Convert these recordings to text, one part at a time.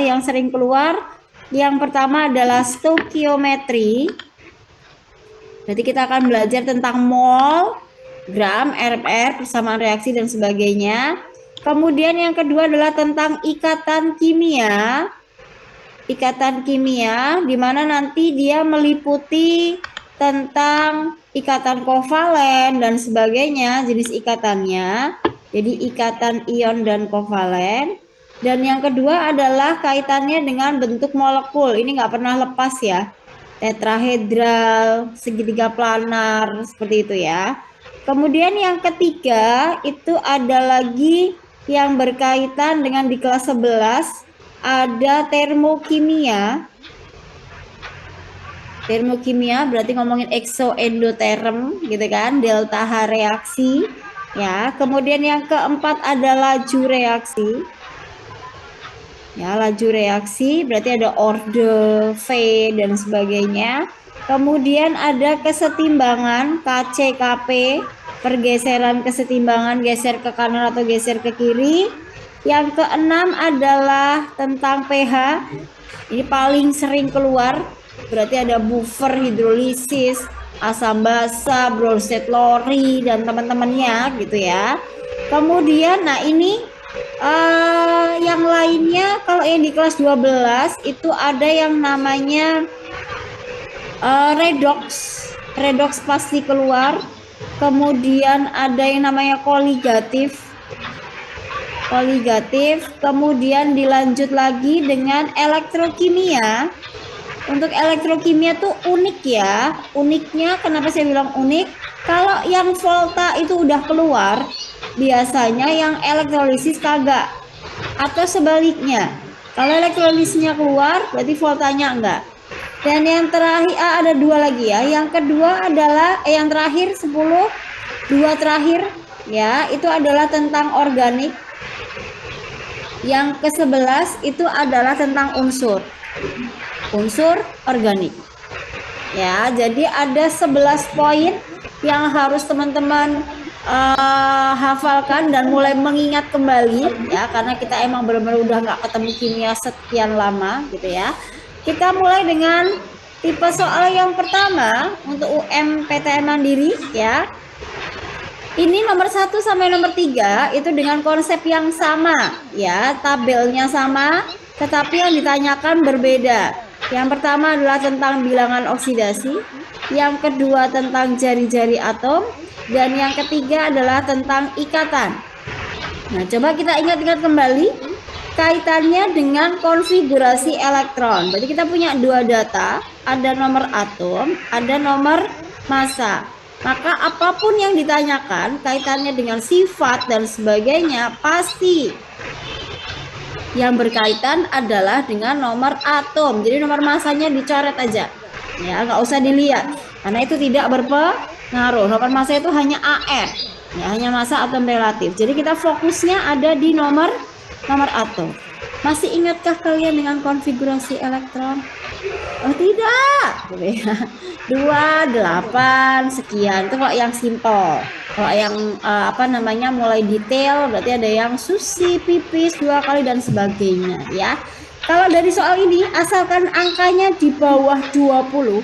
yang sering keluar. Yang pertama adalah stoikiometri. Berarti kita akan belajar tentang mol, gram, RMR, persamaan reaksi dan sebagainya. Kemudian yang kedua adalah tentang ikatan kimia. Ikatan kimia di mana nanti dia meliputi tentang ikatan kovalen dan sebagainya, jenis ikatannya. Jadi ikatan ion dan kovalen. Dan yang kedua adalah kaitannya dengan bentuk molekul. Ini nggak pernah lepas ya. Tetrahedral, segitiga planar, seperti itu ya. Kemudian yang ketiga itu ada lagi yang berkaitan dengan di kelas 11 ada termokimia. Termokimia berarti ngomongin eksoendoterm gitu kan, delta H reaksi ya. Kemudian yang keempat ada laju reaksi. Ya, laju reaksi berarti ada orde, V dan sebagainya. Kemudian ada kesetimbangan KCKP, pergeseran kesetimbangan, geser ke kanan atau geser ke kiri. Yang keenam adalah tentang pH. Ini paling sering keluar, berarti ada buffer hidrolisis, asam basa, Bronsted-Lowry dan teman-temannya gitu ya. Kemudian nah ini yang lainnya kalau yang di kelas 12 itu ada yang namanya redox pasti keluar. Kemudian ada yang namanya koligatif, kemudian dilanjut lagi dengan elektrokimia. Untuk elektrokimia tuh unik ya. Uniknya kenapa saya bilang unik? Kalau yang volta itu udah keluar, biasanya yang elektrolisis kagak. Atau sebaliknya. Kalau elektrolisisnya keluar, berarti voltanya enggak. Dan yang terakhir ada dua lagi ya. Yang kedua adalah yang terakhir 10, dua terakhir ya, itu adalah tentang organik. Yang ke-11 itu adalah tentang unsur organik ya. Jadi ada 11 poin yang harus teman-teman hafalkan dan mulai mengingat kembali ya, karena kita emang benar-benar udah nggak ketemu kimia sekian lama gitu ya. Kita mulai dengan tipe soal yang pertama untuk UMPTN Mandiri ya. Ini nomor 1 sampai nomor 3 itu dengan konsep yang sama ya, tabelnya sama tetapi yang ditanyakan berbeda. Yang pertama adalah tentang bilangan oksidasi, yang kedua tentang jari-jari atom, dan yang ketiga adalah tentang ikatan. Nah, coba kita ingat-ingat kembali kaitannya dengan konfigurasi elektron. Berarti kita punya dua data, ada nomor atom, ada nomor massa. Maka apapun yang ditanyakan kaitannya dengan sifat dan sebagainya, pasti yang berkaitan adalah dengan nomor atom. Jadi nomor massanya dicoret aja ya, nggak usah dilihat karena itu tidak berpengaruh. Nomor massa itu hanya AR ya, hanya massa atom relatif. Jadi kita fokusnya ada di nomor atom. Masih ingatkah kalian dengan konfigurasi elektron? Oh tidak, 28 sekian itu kok yang simple. Kalau yang mulai detail berarti ada yang susi, pipis 2 kali dan sebagainya ya. Kalau dari soal ini asalkan angkanya di bawah 20,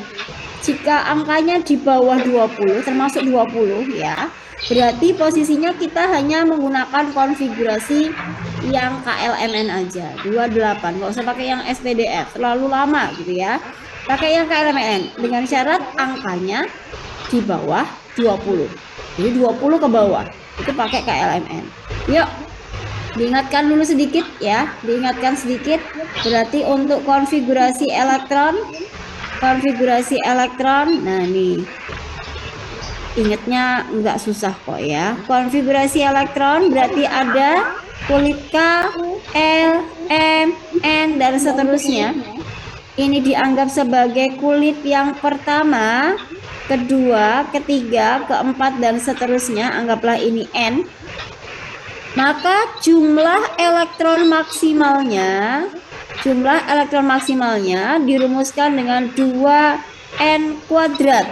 jika angkanya di bawah 20 termasuk 20 ya, berarti posisinya kita hanya menggunakan konfigurasi yang KLMN aja, 28, nggak usah pakai yang SPDF, terlalu lama gitu ya. Pakai yang KLMN dengan syarat angkanya di bawah 20. Jadi 20 ke bawah itu pakai KLMN. Yuk diingatkan dulu sedikit ya, diingatkan sedikit. Berarti untuk konfigurasi elektron, nah nih ingatnya nggak susah kok ya. Konfigurasi elektron berarti ada kulit K, L, M, N dan seterusnya. Ini dianggap sebagai kulit yang pertama, kedua, ketiga, keempat dan seterusnya. Anggaplah ini N. Maka jumlah elektron maksimalnya dirumuskan dengan 2N kuadrat.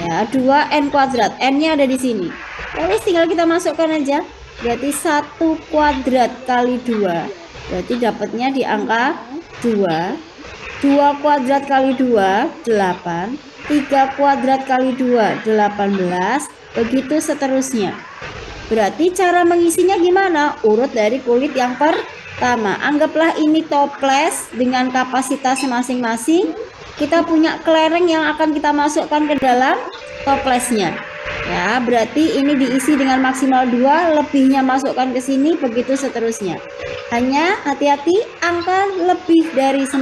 Ya, 2N kuadrat. N-nya ada di sini. Lalu tinggal kita masukkan aja. Berarti 1 kuadrat kali 2 Berarti dapatnya di angka 2. 2 kuadrat kali 2, 8. 3 kuadrat kali 2, 18. Begitu seterusnya. Berarti cara mengisinya gimana? Urut dari kulit yang pertama. Anggaplah ini toples dengan kapasitas masing-masing. Kita punya kelereng yang akan kita masukkan ke dalam toplesnya. Ya, berarti ini diisi dengan maksimal 2, lebihnya masukkan ke sini, begitu seterusnya. Hanya hati-hati, angka lebih dari 9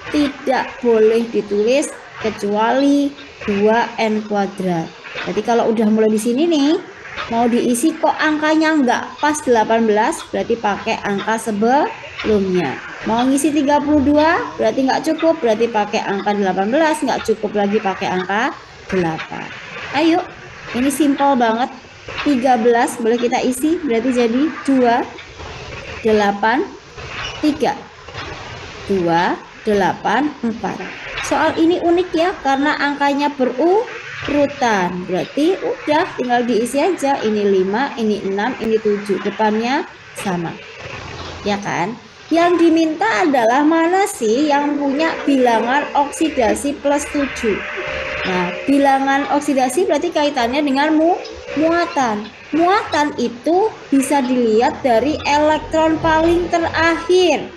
tidak boleh ditulis kecuali 2n kuadrat. Jadi kalau udah mulai di sini nih, mau diisi kok angkanya nggak pas 18, berarti pakai angka sebelumnya. Mau ngisi 32, berarti nggak cukup, berarti pakai angka 18, nggak cukup lagi pakai angka 8. Ayo, ini simpel banget. 13 boleh kita isi, berarti jadi 2, 8, 3. 2, 8, 4. Soal ini unik ya, karena angkanya berurutan. Berarti udah tinggal diisi aja. Ini 5, ini 6, ini 7. Depannya sama. Ya kan? Yang diminta adalah mana sih yang punya bilangan oksidasi plus 7. Nah, bilangan oksidasi berarti kaitannya dengan muatan. Muatan itu bisa dilihat dari elektron paling terakhir.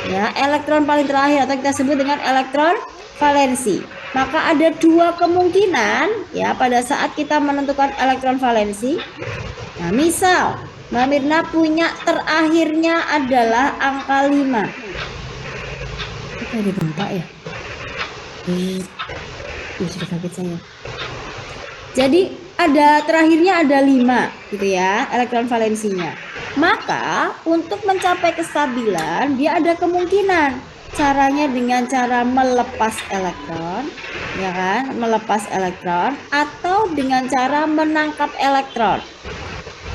Ya, elektron paling terakhir atau kita sebut dengan elektron valensi. Maka ada 2 kemungkinan ya pada saat kita menentukan elektron valensi. Nah, misal Mbak Mirna punya terakhirnya adalah angka 5. Kok ada gempa ya? Sudah kaget saya. Jadi terakhirnya ada 5 gitu ya elektron valensinya. Maka untuk mencapai kestabilan dia ada kemungkinan caranya dengan cara melepas elektron, ya kan, melepas elektron atau dengan cara menangkap elektron.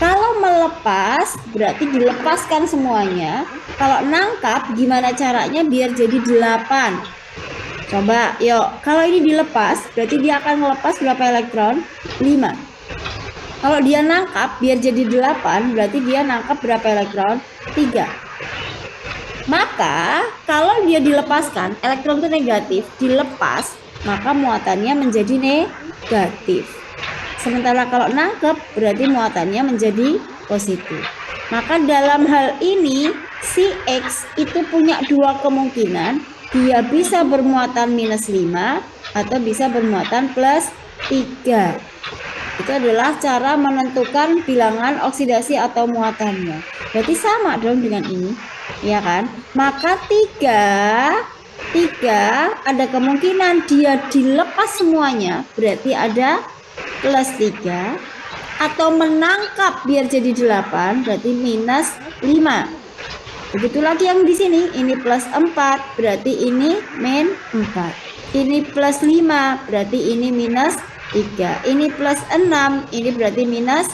Kalau melepas berarti dilepaskan semuanya. Kalau nangkap gimana caranya biar jadi 8? Coba yuk, kalau ini dilepas berarti dia akan melepas berapa elektron? 5. Kalau dia nangkap biar jadi 8 berarti dia nangkap berapa elektron? 3. Maka kalau dia dilepaskan, elektron itu negatif, dilepas, maka muatannya menjadi negatif. Sementara kalau nangkep berarti muatannya menjadi positif. Maka dalam hal ini si X itu punya 2 kemungkinan. Dia bisa bermuatan minus 5 atau bisa bermuatan plus 3. Itu adalah cara menentukan bilangan oksidasi atau muatannya. Berarti sama dong dengan ini, ya kan? Maka 3 ada kemungkinan dia dilepas semuanya, berarti ada plus 3. Atau menangkap biar jadi 8, berarti minus 5. Begitu lagi yang di sini, ini plus 4, berarti ini min 4. Ini plus 5, berarti ini minus 3. Ini plus 6, ini berarti minus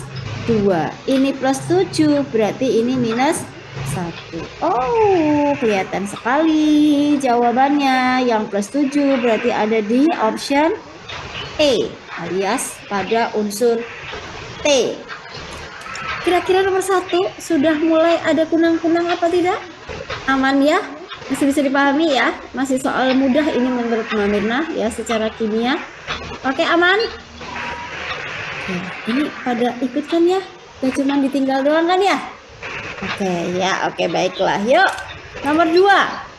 2. Ini plus 7, berarti ini minus 1. Oh, kelihatan sekali jawabannya. Yang plus 7 berarti ada di option E, alias pada unsur T. Kira-kira nomor 1 sudah mulai ada kunang-kunang apa tidak? Aman ya? Masih bisa dipahami ya? Masih soal mudah ini menurut Mbak Mirna ya secara kimia. Oke, aman? Oke, ini pada ikut kan ya? Gak cuma ditinggal doang kan ya? Oke ya, oke baiklah. Yuk, nomor 2.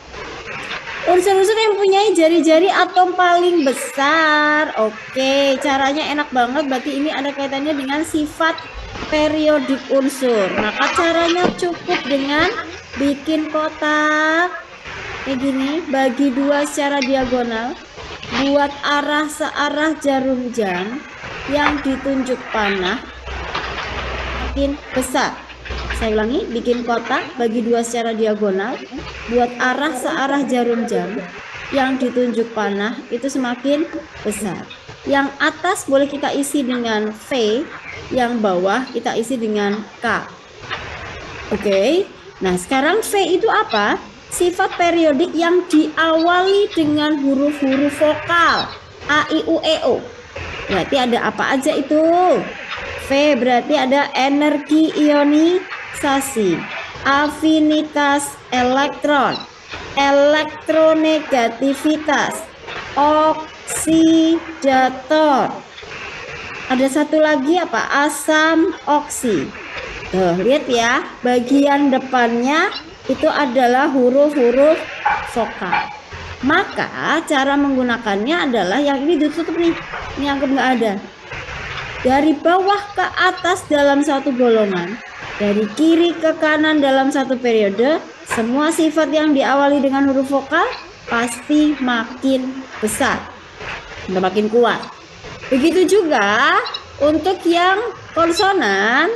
Unsur-unsur yang mempunyai jari-jari atom paling besar. Oke, caranya enak banget. Berarti ini ada kaitannya dengan sifat periodik unsur. Maka caranya cukup dengan bikin kotak kayak gini, bagi 2 secara diagonal, buat arah searah jarum jam yang ditunjuk panah makin besar. Saya ulangi, bikin kotak bagi 2 secara diagonal, buat arah searah jarum jam yang ditunjuk panah itu semakin besar. Yang atas boleh kita isi dengan V, yang bawah kita isi dengan K. Oke, nah sekarang V itu apa? Sifat periodik yang diawali dengan huruf-huruf vokal A, I, U, E, O. Berarti ada apa aja itu? V berarti ada energi ionisasi. afinitas elektron, elektronegativitas, oksidator. Ada satu lagi apa? Asam oksi. Tuh, lihat ya, bagian depannya itu adalah huruf-huruf vokal. Maka cara menggunakannya adalah yang ini ditutup nih, ini anggap nggak ada. Dari bawah ke atas dalam satu golongan, dari kiri ke kanan dalam satu periode, semua sifat yang diawali dengan huruf vokal pasti makin besar, makin kuat. Begitu juga untuk yang konsonan,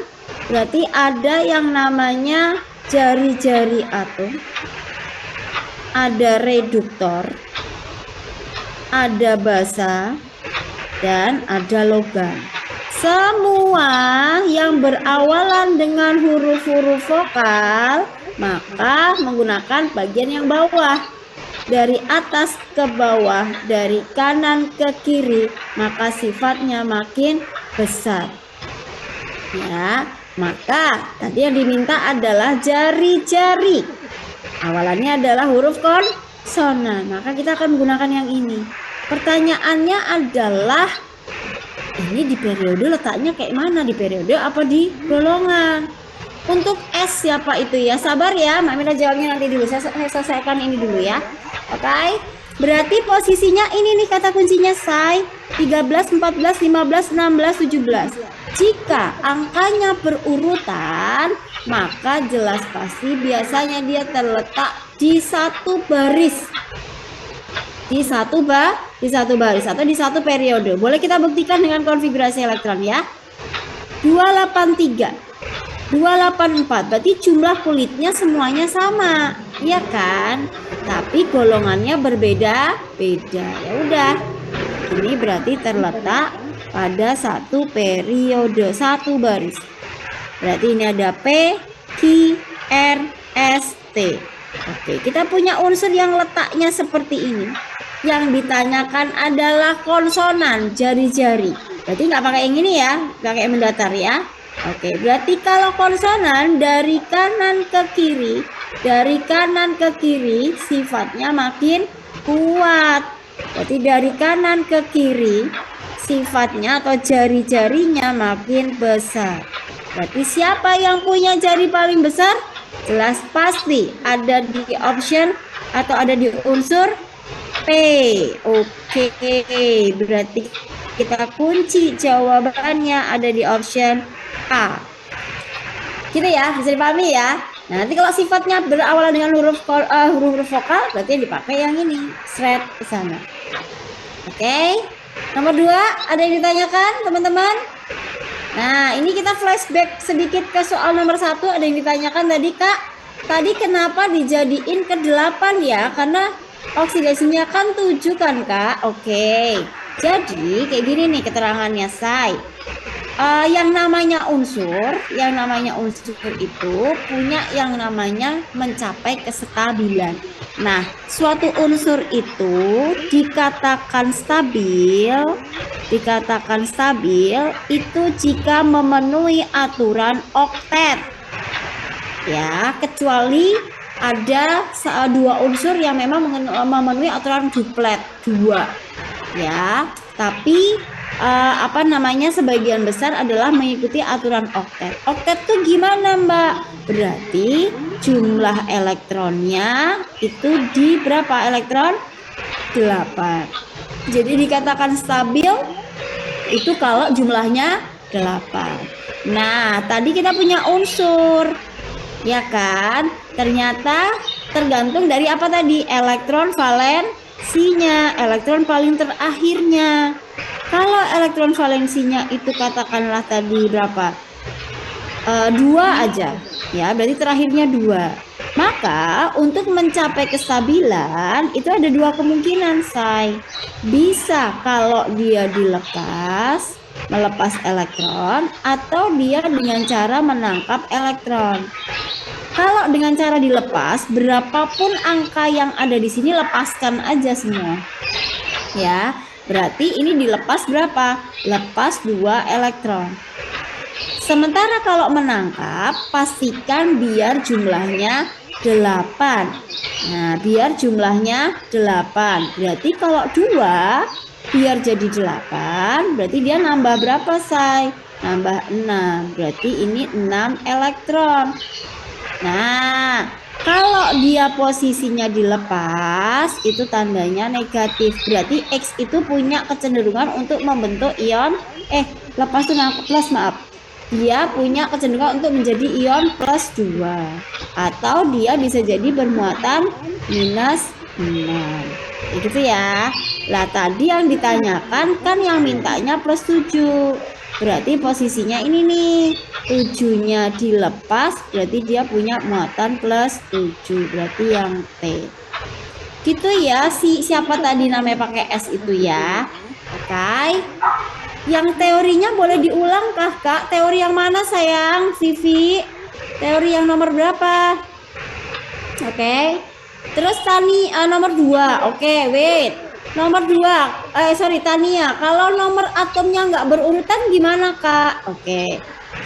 berarti ada yang namanya jari-jari atom, ada reduktor, ada basa, dan ada logam. Semua yang berawalan dengan huruf-huruf vokal maka menggunakan bagian yang bawah. Dari atas ke bawah, dari kanan ke kiri, maka sifatnya makin besar. Ya, maka tadi yang diminta adalah jari-jari. Awalannya adalah huruf konsonan, maka kita akan menggunakan yang ini. Pertanyaannya adalah, ini di periode letaknya kayak mana? Di periode apa di golongan? Untuk S siapa itu ya? Sabar ya, Mbak Mira jawabnya nanti dulu. Saya selesaikan ini dulu ya. Oke, berarti posisinya ini nih kata kuncinya, say. 13, 14, 15, 16, 17. Jika angkanya berurutan, maka jelas pasti biasanya dia terletak di satu baris. Di satu baris atau di satu periode. Boleh kita buktikan dengan konfigurasi elektron ya. 283. 284, berarti jumlah kulitnya semuanya sama, ya kan? Tapi golongannya berbeda-beda. Ya udah, ini berarti terletak pada satu periode, satu baris. Berarti ini ada P, Q, R, S, T. Oke, kita punya unsur yang letaknya seperti ini. Yang ditanyakan adalah konsonan, jari-jari. Berarti nggak pakai yang ini ya, nggak kayak mendatar ya. Oke, berarti kalau konsonan dari kanan ke kiri, dari kanan ke kiri sifatnya makin kuat. Berarti dari kanan ke kiri sifatnya atau jari-jarinya makin besar. Berarti siapa yang punya jari paling besar? Jelas pasti ada di option atau ada di unsur P. Oke, berarti kita kunci jawabannya ada di option A. Gitu ya, bisa dipahami ya. Nah, nanti kalau sifatnya berawalan dengan huruf vokal, berarti yang dipakai yang ini, shred ke sana. Oke. Nomor 2, ada yang ditanyakan, teman-teman? Nah, ini kita flashback sedikit ke soal nomor 1. Ada yang ditanyakan tadi, Kak. Tadi kenapa dijadiin ke 8 ya? Karena oksidasinya kan 7 kan, Kak? Oke. Jadi, kayak gini nih keterangannya, say. Yang namanya unsur itu punya yang namanya mencapai kestabilan. Nah, suatu unsur itu dikatakan stabil itu jika memenuhi aturan oktet. Ya, kecuali ada dua unsur yang memang memenuhi aturan duplet 2. Ya, tapi sebagian besar adalah mengikuti aturan oktet. Oktet tuh gimana, Mbak? Berarti jumlah elektronnya itu di berapa elektron? 8. Jadi dikatakan stabil itu kalau jumlahnya 8. Nah, tadi kita punya unsur, ya kan? Ternyata tergantung dari apa tadi? Elektron valensinya, elektron paling terakhirnya. Kalau elektron valensinya itu katakanlah tadi berapa? 2 aja. Ya, berarti terakhirnya 2. Maka untuk mencapai kestabilan itu ada 2 kemungkinan, say. Bisa kalau dia melepas elektron, atau dia dengan cara menangkap elektron. Kalau dengan cara dilepas, berapapun angka yang ada di sini lepaskan aja semua. Ya. Berarti ini dilepas berapa? Lepas 2 elektron. Sementara kalau menangkap, pastikan biar jumlahnya 8. Nah, biar jumlahnya 8. Berarti kalau 2 biar jadi 8, berarti dia nambah berapa, Say? Nambah 6. Berarti ini 6 elektron. Nah, kalau dia posisinya dilepas, itu tandanya negatif. Berarti X itu punya kecenderungan untuk membentuk ion, lepas itu plus, maaf. Dia punya kecenderungan untuk menjadi ion plus 2. Atau dia bisa jadi bermuatan minus 6. Gitu ya. Lah tadi yang ditanyakan kan yang mintanya plus 7. Berarti posisinya ini nih, 7-nya dilepas, berarti dia punya muatan plus 7. Berarti yang T. Gitu ya, siapa tadi namanya pakai S itu ya. Oke. Yang teorinya boleh diulang kah, Kak? Teori yang mana, sayang? Vivi? Teori yang nomor berapa? Oke. Terus nomor 2. Oke, wait. Nomor 2. Tania. Kalau nomor atomnya nggak berurutan gimana, Kak? Oke.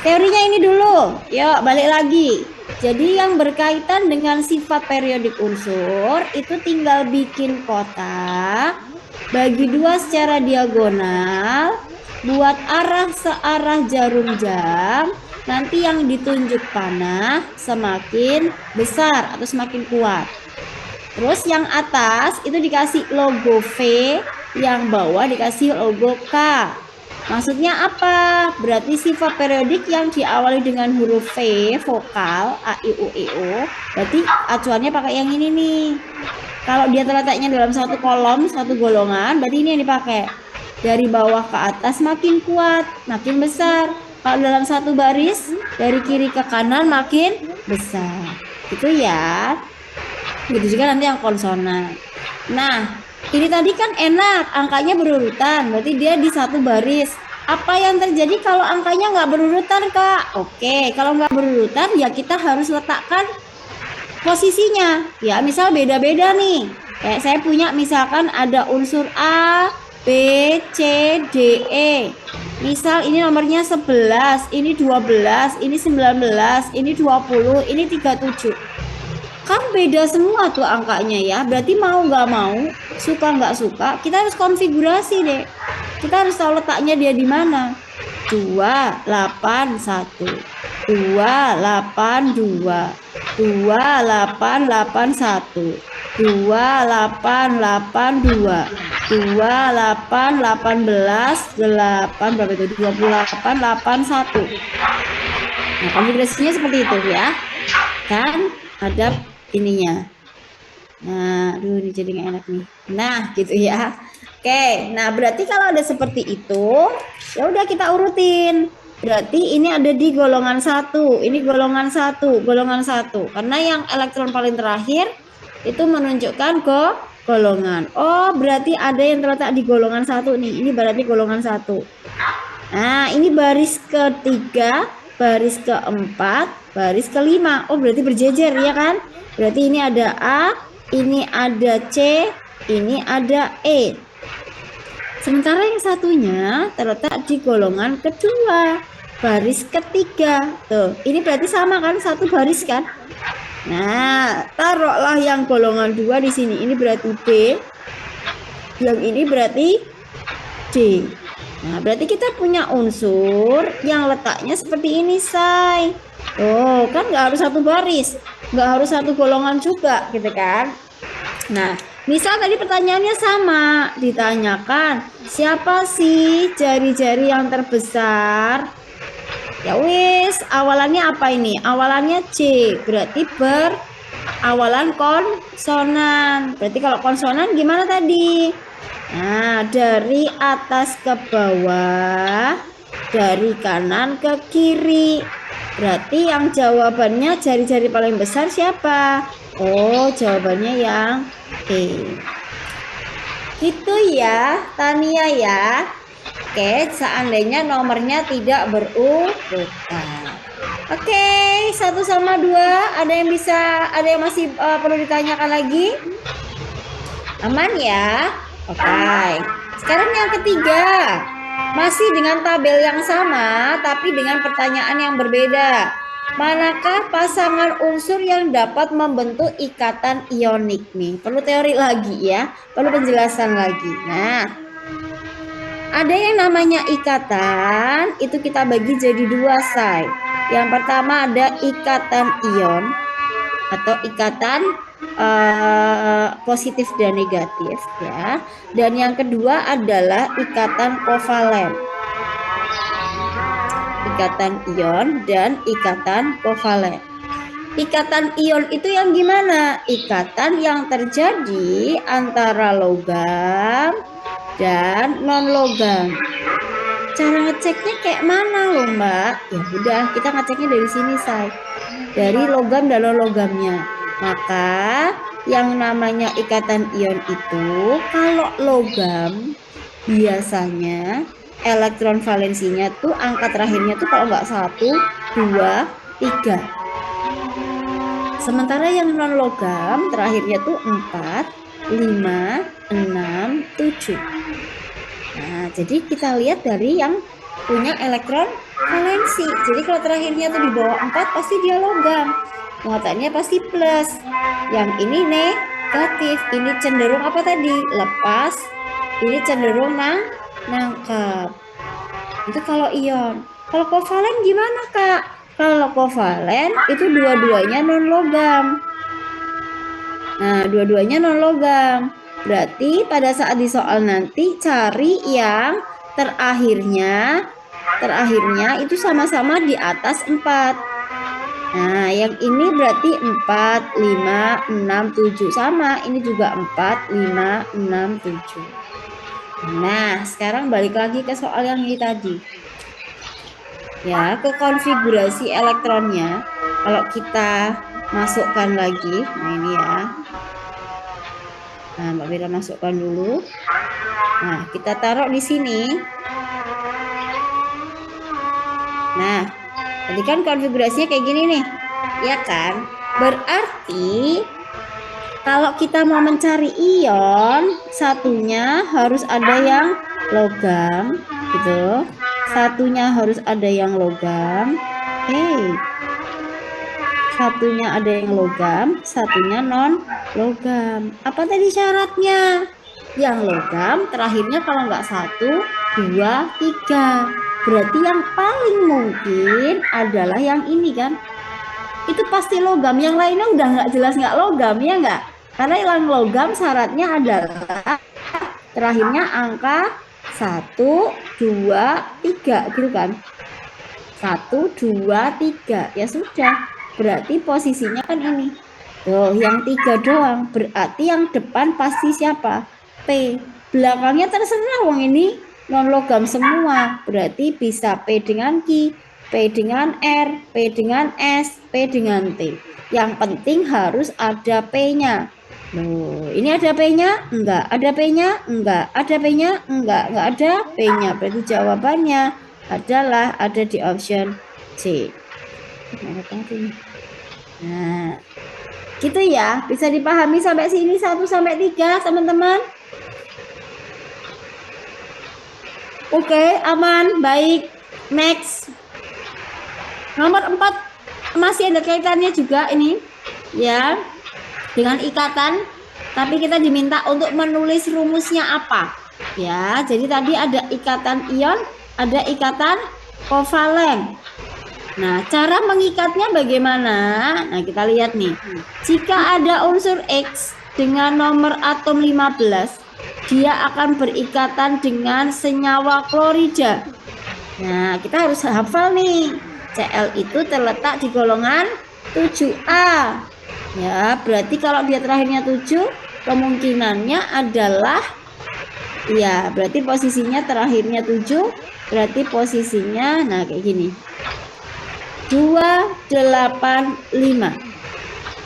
Teorinya ini dulu. Yuk, balik lagi. Jadi yang berkaitan dengan sifat periodik unsur itu tinggal bikin kotak, bagi 2 secara diagonal, buat arah searah jarum jam, nanti yang ditunjuk panah semakin besar atau semakin kuat. Terus yang atas itu dikasih logo V, yang bawah dikasih logo K. Maksudnya apa? Berarti sifat periodik yang diawali dengan huruf V, vokal, A, I, U, I, O, berarti acuannya pakai yang ini nih. Kalau dia terletaknya dalam satu kolom, satu golongan, berarti ini yang dipakai. Dari bawah ke atas makin kuat, makin besar. Kalau dalam satu baris, dari kiri ke kanan makin besar. Gitu ya. Gitu juga nanti yang konsonan. Nah, ini tadi kan enak, angkanya berurutan, berarti dia di satu baris. Apa yang terjadi kalau angkanya nggak berurutan, Kak? Oke, kalau nggak berurutan ya kita harus letakkan posisinya. Ya, misal beda-beda nih. Kayak saya punya misalkan ada unsur A, B, C, D, E. Misal ini nomornya 11, ini 12, ini 19, ini 20, ini 37. Kan beda semua tuh angkanya ya. Berarti mau nggak mau, suka nggak suka, kita harus konfigurasi deh. Kita harus tahu letaknya dia di mana. 281, 282, 2881, 2882, 2818, 8 berapa itu? 2881. Nah, konfigurasinya seperti itu ya. Kan ada ininya. Nah, aduh ini jadi nggak enak nih. Nah, gitu ya. Oke, nah berarti kalau ada seperti itu, ya udah kita urutin. Berarti ini ada di golongan 1, ini golongan 1, golongan 1. Karena yang elektron paling terakhir itu menunjukkan ke golongan. Oh, berarti ada yang terletak di golongan 1 nih. Ini berarti golongan 1. Nah, ini baris ketiga, baris keempat, baris kelima. Oh, berarti berjejer ya kan? Berarti ini ada A, ini ada C, ini ada E. Sementara yang satunya terletak di golongan kedua, baris ketiga. Tuh, ini berarti sama kan? Satu baris kan? Nah, taruhlah yang golongan 2 di sini. Ini berarti B. Yang ini berarti D. Nah, berarti kita punya unsur yang letaknya seperti ini, Say. Oh, kan nggak harus satu baris, nggak harus satu golongan juga, gitu kan? Nah, misal tadi pertanyaannya sama, ditanyakan siapa sih jari-jari yang terbesar? Ya wis, awalannya apa ini? Awalannya C, berarti berawalan konsonan. Berarti kalau konsonan gimana tadi? Nah, dari atas ke bawah, dari kanan ke kiri. Berarti yang jawabannya jari-jari paling besar siapa? Oh, jawabannya yang E. Gitu ya, Tania ya. Oke, seandainya nomornya tidak berurutan. Oke, 1 sama 2, ada yang masih perlu ditanyakan lagi? Aman ya? Oke. Sekarang yang ketiga. Masih dengan tabel yang sama, tapi dengan pertanyaan yang berbeda. Manakah pasangan unsur yang dapat membentuk ikatan ionik nih? Perlu teori lagi ya, perlu penjelasan lagi. Nah, ada yang namanya ikatan, itu kita bagi jadi dua, say. Yang pertama ada ikatan ion atau ikatan positif dan negatif ya. Dan yang kedua adalah ikatan kovalen. Ikatan ion dan ikatan kovalen. Ikatan ion itu yang gimana? Ikatan yang terjadi antara logam dan non logam. Cara ngeceknya kayak mana loh Mbak? Ya udah, kita ngeceknya dari sini, say. Dari logam dan non logamnya. Maka yang namanya ikatan ion itu kalau logam biasanya elektron valensinya tuh angka terakhirnya tuh kalau nggak 1, 2, 3. Sementara yang non logam terakhirnya tuh 4, 5, 6, 7. Nah, jadi kita lihat dari yang punya elektron valensi. Jadi kalau terakhirnya tuh di bawah 4 pasti dia logam. Muatannya pasti plus. Yang ini negatif. Ini cenderung apa tadi? Lepas. Ini cenderung nangkap. Itu kalau ion. Kalau kovalen gimana, Kak? Kalau kovalen itu dua-duanya non logam. Nah, dua-duanya non logam. Berarti pada saat di soal nanti cari yang terakhirnya itu sama-sama di atas 4. Nah, yang ini berarti 4, 5, 6, 7 sama. Ini juga 4, 5, 6, 7. Nah, sekarang balik lagi ke soal yang ini tadi. Ya, ke konfigurasi elektronnya. Kalau kita masukkan lagi, nah ini ya. Nah, Mbak Mira masukkan dulu. Nah, kita taruh di sini. Nah, tadi kan konfigurasinya kayak gini nih. Ya kan? Berarti kalau kita mau mencari ion, satunya harus ada yang logam, gitu. Satunya harus ada yang logam. Satunya ada yang logam, satunya non logam. Apa tadi syaratnya? Yang logam terakhirnya kalau nggak 1, 2, 3. Berarti yang paling mungkin adalah yang ini kan? Itu pasti logam. Yang lainnya udah nggak jelas nggak logam, ya nggak? Karena yang logam syaratnya adalah terakhirnya angka 1, 2, 3 gitu kan? 1, 2, 3. Ya sudah. Berarti posisinya kan ini. Tuh, yang 3 doang. Berarti yang depan pasti siapa? P. Belakangnya terserah wong ini non logam semua. Berarti bisa P dengan Q, P dengan R, P dengan S, P dengan T. Yang penting harus ada P-nya. Loh, ini ada P-nya? Enggak. Ada P-nya? Enggak. Ada P-nya? Enggak. Enggak ada P-nya. Berarti jawabannya adalah ada di option C. Nah, gitu ya. Bisa dipahami sampai sini 1 sampai 3, teman-teman. Oke, aman, baik. Next. Nomor 4 masih ada kaitannya juga ini, ya, dengan ikatan. Tapi kita diminta untuk menulis rumusnya apa, ya. Jadi tadi ada ikatan ion, ada ikatan kovalen. Nah, cara mengikatnya bagaimana? Nah, kita lihat nih. Jika ada unsur X dengan nomor atom 15, dia akan berikatan dengan senyawa klorida. Nah, kita harus hafal nih. Cl itu terletak di golongan 7A. Ya, berarti kalau dia terakhirnya 7, kemungkinannya adalah, ya, berarti posisinya terakhirnya 7, berarti posisinya, nah kayak gini. 285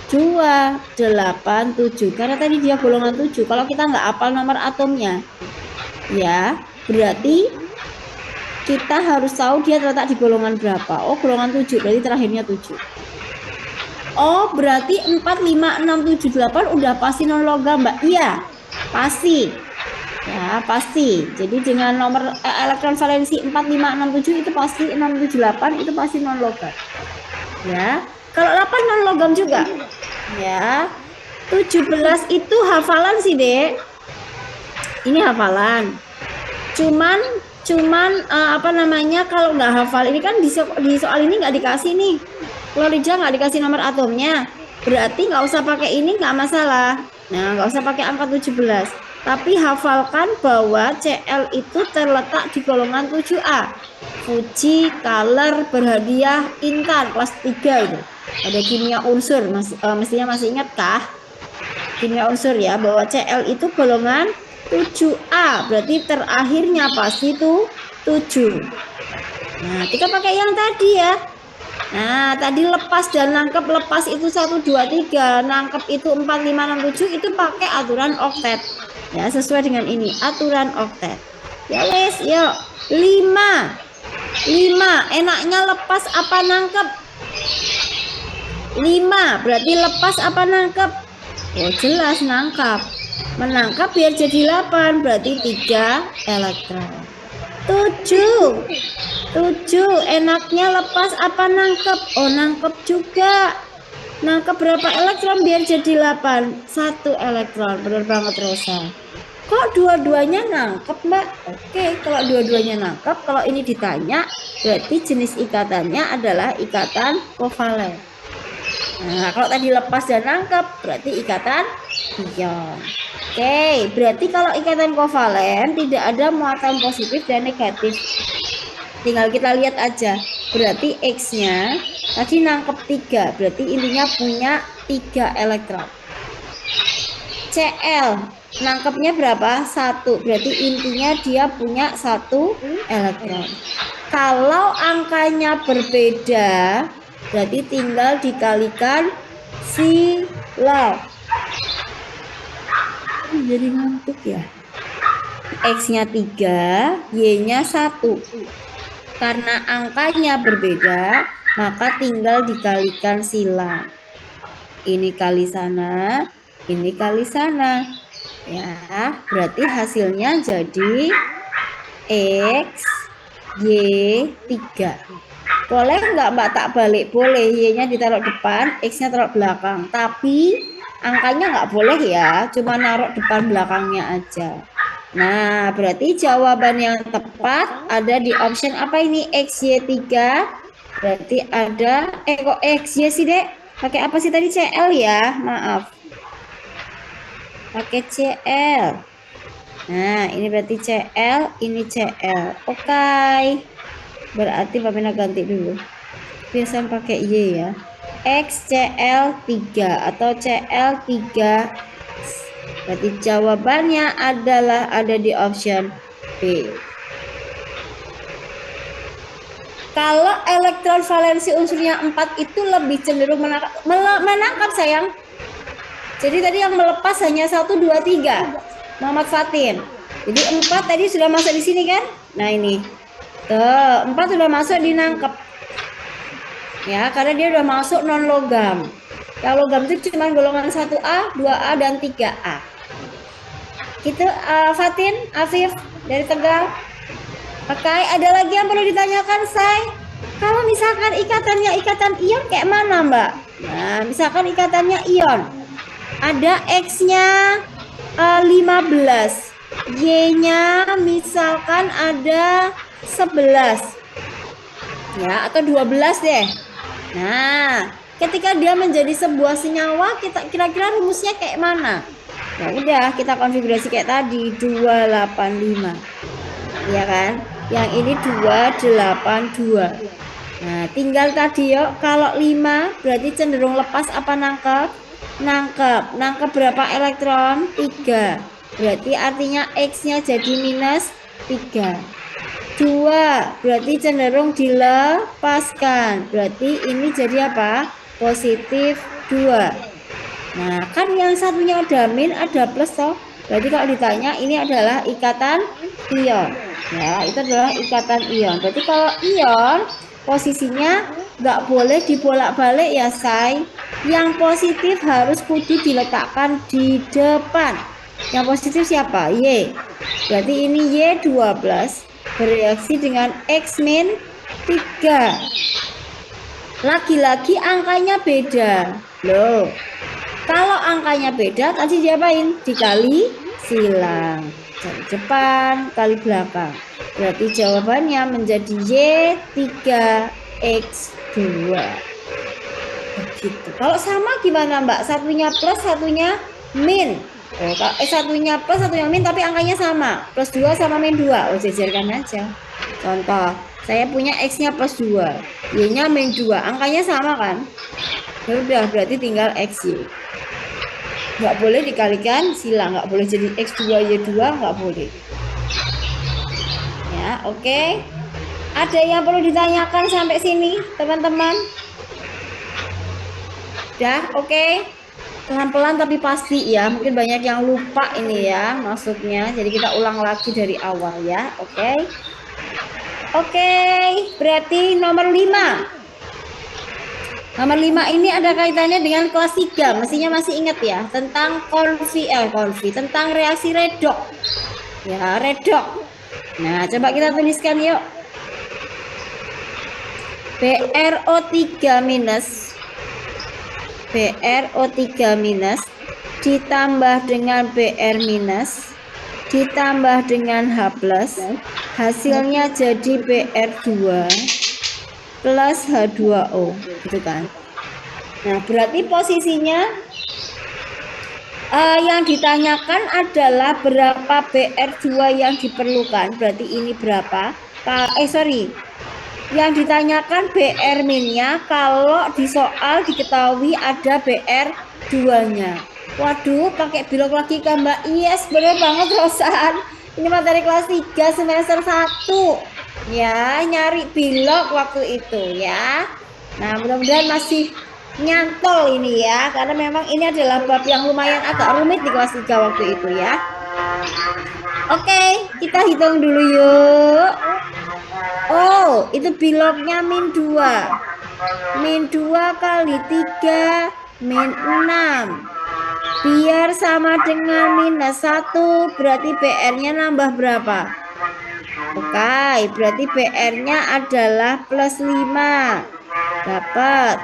287 karena tadi dia golongan 7. Kalau kita nggak hafal nomor atomnya, ya berarti kita harus tahu dia terletak di golongan berapa. Oh, golongan 7, berarti terakhirnya 7. Oh, berarti 4, 5, 6, 7, 8 udah pasti non logam, Mbak. Iya, pasti. Ya, pasti. Jadi dengan nomor elektron valensi 4, 5, 6, 7 itu pasti 6, 7, 8 itu pasti non logam. Ya. Kalau 8 non logam juga. Ya. 17 itu hafalan sih, Dek. Ini hafalan. Cuman apa namanya, kalau nggak hafal ini kan di soal ini nggak dikasih nih. Klorida nggak dikasih nomor atomnya. Berarti nggak usah pakai ini, nggak masalah. Nah, nggak usah pakai angka 17. Tapi hafalkan bahwa Cl itu terletak di golongan 7A. Fuji, Color, Berhadiah, Intan, kelas 3 itu. Ada kimia unsur, mestinya masih ingat kah? Kimia unsur ya, bahwa Cl itu golongan 7A, berarti terakhirnya pasti itu 7. Nah, kita pakai yang tadi ya. Nah, tadi lepas dan nangkep, lepas itu 1, 2, 3, nangkep itu 4, 5, 6, 7, itu pakai aturan oktet. Ya, sesuai dengan ini, aturan oktet. Ya wes, yuk. 5. Enaknya lepas apa nangkep? 5, berarti lepas apa nangkep? Oh, jelas nangkap. Menangkap biar jadi 8, berarti 3 elektron. 7. Enaknya lepas apa nangkep? Oh, nangkep juga. Nangkep berapa elektron biar jadi 8? 1 elektron. Benar banget, Rosa. Kok dua-duanya nangkep, Mbak? Oke, kalau dua-duanya nangkep, kalau ini ditanya, berarti jenis ikatannya adalah ikatan kovalen. Nah, kalau tadi lepas dan nangkep, berarti ikatan ion. Oke, berarti kalau ikatan kovalen tidak ada muatan positif dan negatif. Tinggal kita lihat aja. Berarti X-nya tadi nangkep 3, berarti intinya punya 3 elektron. Cl nangkepnya berapa? 1, berarti intinya dia punya 1 elektron. Kalau angkanya berbeda, berarti tinggal dikalikan sila. Jadi ngantuk ya. X-nya 3, Y-nya 1. Karena angkanya berbeda, maka tinggal dikalikan sila. Ini kali sana, ini kali sana. Ya, berarti hasilnya jadi X, Y, 3. Boleh nggak Mbak tak balik? Boleh, Y-nya ditaruh depan, X-nya taruh belakang. Tapi angkanya nggak boleh ya, cuma naruh depan belakangnya aja. Nah, berarti jawaban yang tepat ada di option apa ini? XY3. Berarti ada, kok XY sih, Dek? Pakai apa sih tadi? CL ya? Maaf. Pakai CL. Nah, ini berarti CL, ini CL. Oke. Berarti Pamina ganti dulu. Biasanya pakai Y ya. XCL3 atau CL3. Berarti jawabannya adalah ada di option B. Kalau elektron valensi unsurnya 4 itu lebih cenderung menangkap sayang. Jadi tadi yang melepas hanya 1, 2, 3. Muhammad Fatin. Jadi 4 tadi sudah masuk di sini kan? Nah ini. Tuh, 4 sudah masuk di nangkep. Ya, karena dia sudah masuk non logam. Yang logam itu cuma golongan 1A, 2A, dan 3A. Gitu, Fatin, Afif dari Tegal. Oke, ada lagi yang perlu ditanyakan, Say? Kalau misalkan ikatannya ikatan ion kayak mana, Mbak? Nah, misalkan ikatannya ion. Ada X-nya 15. Y-nya misalkan ada 11. Ya, atau 12 deh. Nah, ketika dia menjadi sebuah senyawa, kita kira-kira rumusnya kayak mana? Ya udah, kita konfigurasi kayak tadi 285. Ya kan? Yang ini 282. Nah, tinggal tadi yuk, kalau 5 berarti cenderung lepas apa nangkep? Nangkep. Nangkep berapa elektron? 3. Berarti artinya X-nya jadi minus 3. 2 berarti cenderung dilepaskan. Berarti ini jadi apa? Positif 2. Nah, kan yang satunya ada min, ada plus toh. Berarti kalau ditanya ini adalah ikatan ion. Ya, itu adalah ikatan ion. Berarti kalau ion posisinya nggak boleh dibolak-balik ya, Say. Yang positif harus kudu diletakkan di depan. Yang positif siapa? Y. Berarti ini Y12 bereaksi dengan X min 3. Lagi-lagi angkanya beda. Loh, kalau angkanya beda tadi diapain? Dikali silang. Dari depan kali belakang. Berarti jawabannya menjadi Y3X2. Begitu. Kalau sama gimana Mbak? Satunya plus, satunya min. Satunya plus, satunya min, tapi angkanya sama. Plus 2 sama min 2. Oh, jejerkan aja. Contoh, saya punya X-nya plus 2. Y-nya min 2. Angkanya sama kan? Ya udah, berarti tinggal XY. Nggak boleh dikalikan silang. Nggak boleh jadi X2Y2. Nggak boleh. Ya, oke. Ada yang perlu ditanyakan sampai sini, teman-teman? Udah, oke. Pelan-pelan tapi pasti ya. Mungkin banyak yang lupa ini ya maksudnya. Jadi kita ulang lagi dari awal ya. Oke. Oke, berarti nomor 5. Nomor 5 ini ada kaitannya dengan kelas 3. Mestinya masih ingat ya tentang tentang reaksi redox. Ya, redox. Nah, coba kita tuliskan yuk. BrO3 minus ditambah dengan Br minus ditambah dengan H plus, hasilnya jadi Br2 plus H2O, gitu kan. Nah, berarti posisinya yang ditanyakan adalah berapa Br2 yang diperlukan. Berarti ini berapa? Yang ditanyakan Br minnya kalau di soal diketahui ada Br2-nya. Waduh, pakai bilog lagi kan Mbak? Yes, bener banget Rosan. Ini materi kelas 3 semester 1. Ya, nyari bilog waktu itu ya. Nah, mudah-mudahan masih nyantol ini ya, karena memang ini adalah bab yang lumayan agak rumit di kelas 3 waktu itu ya. Oke, kita hitung dulu yuk. Oh, itu bilognya min 2. Min 2 kali 3 min 6. Biar sama dengan minus 1, berarti BR-nya nambah berapa? Oke, berarti BR-nya adalah plus 5. Dapat.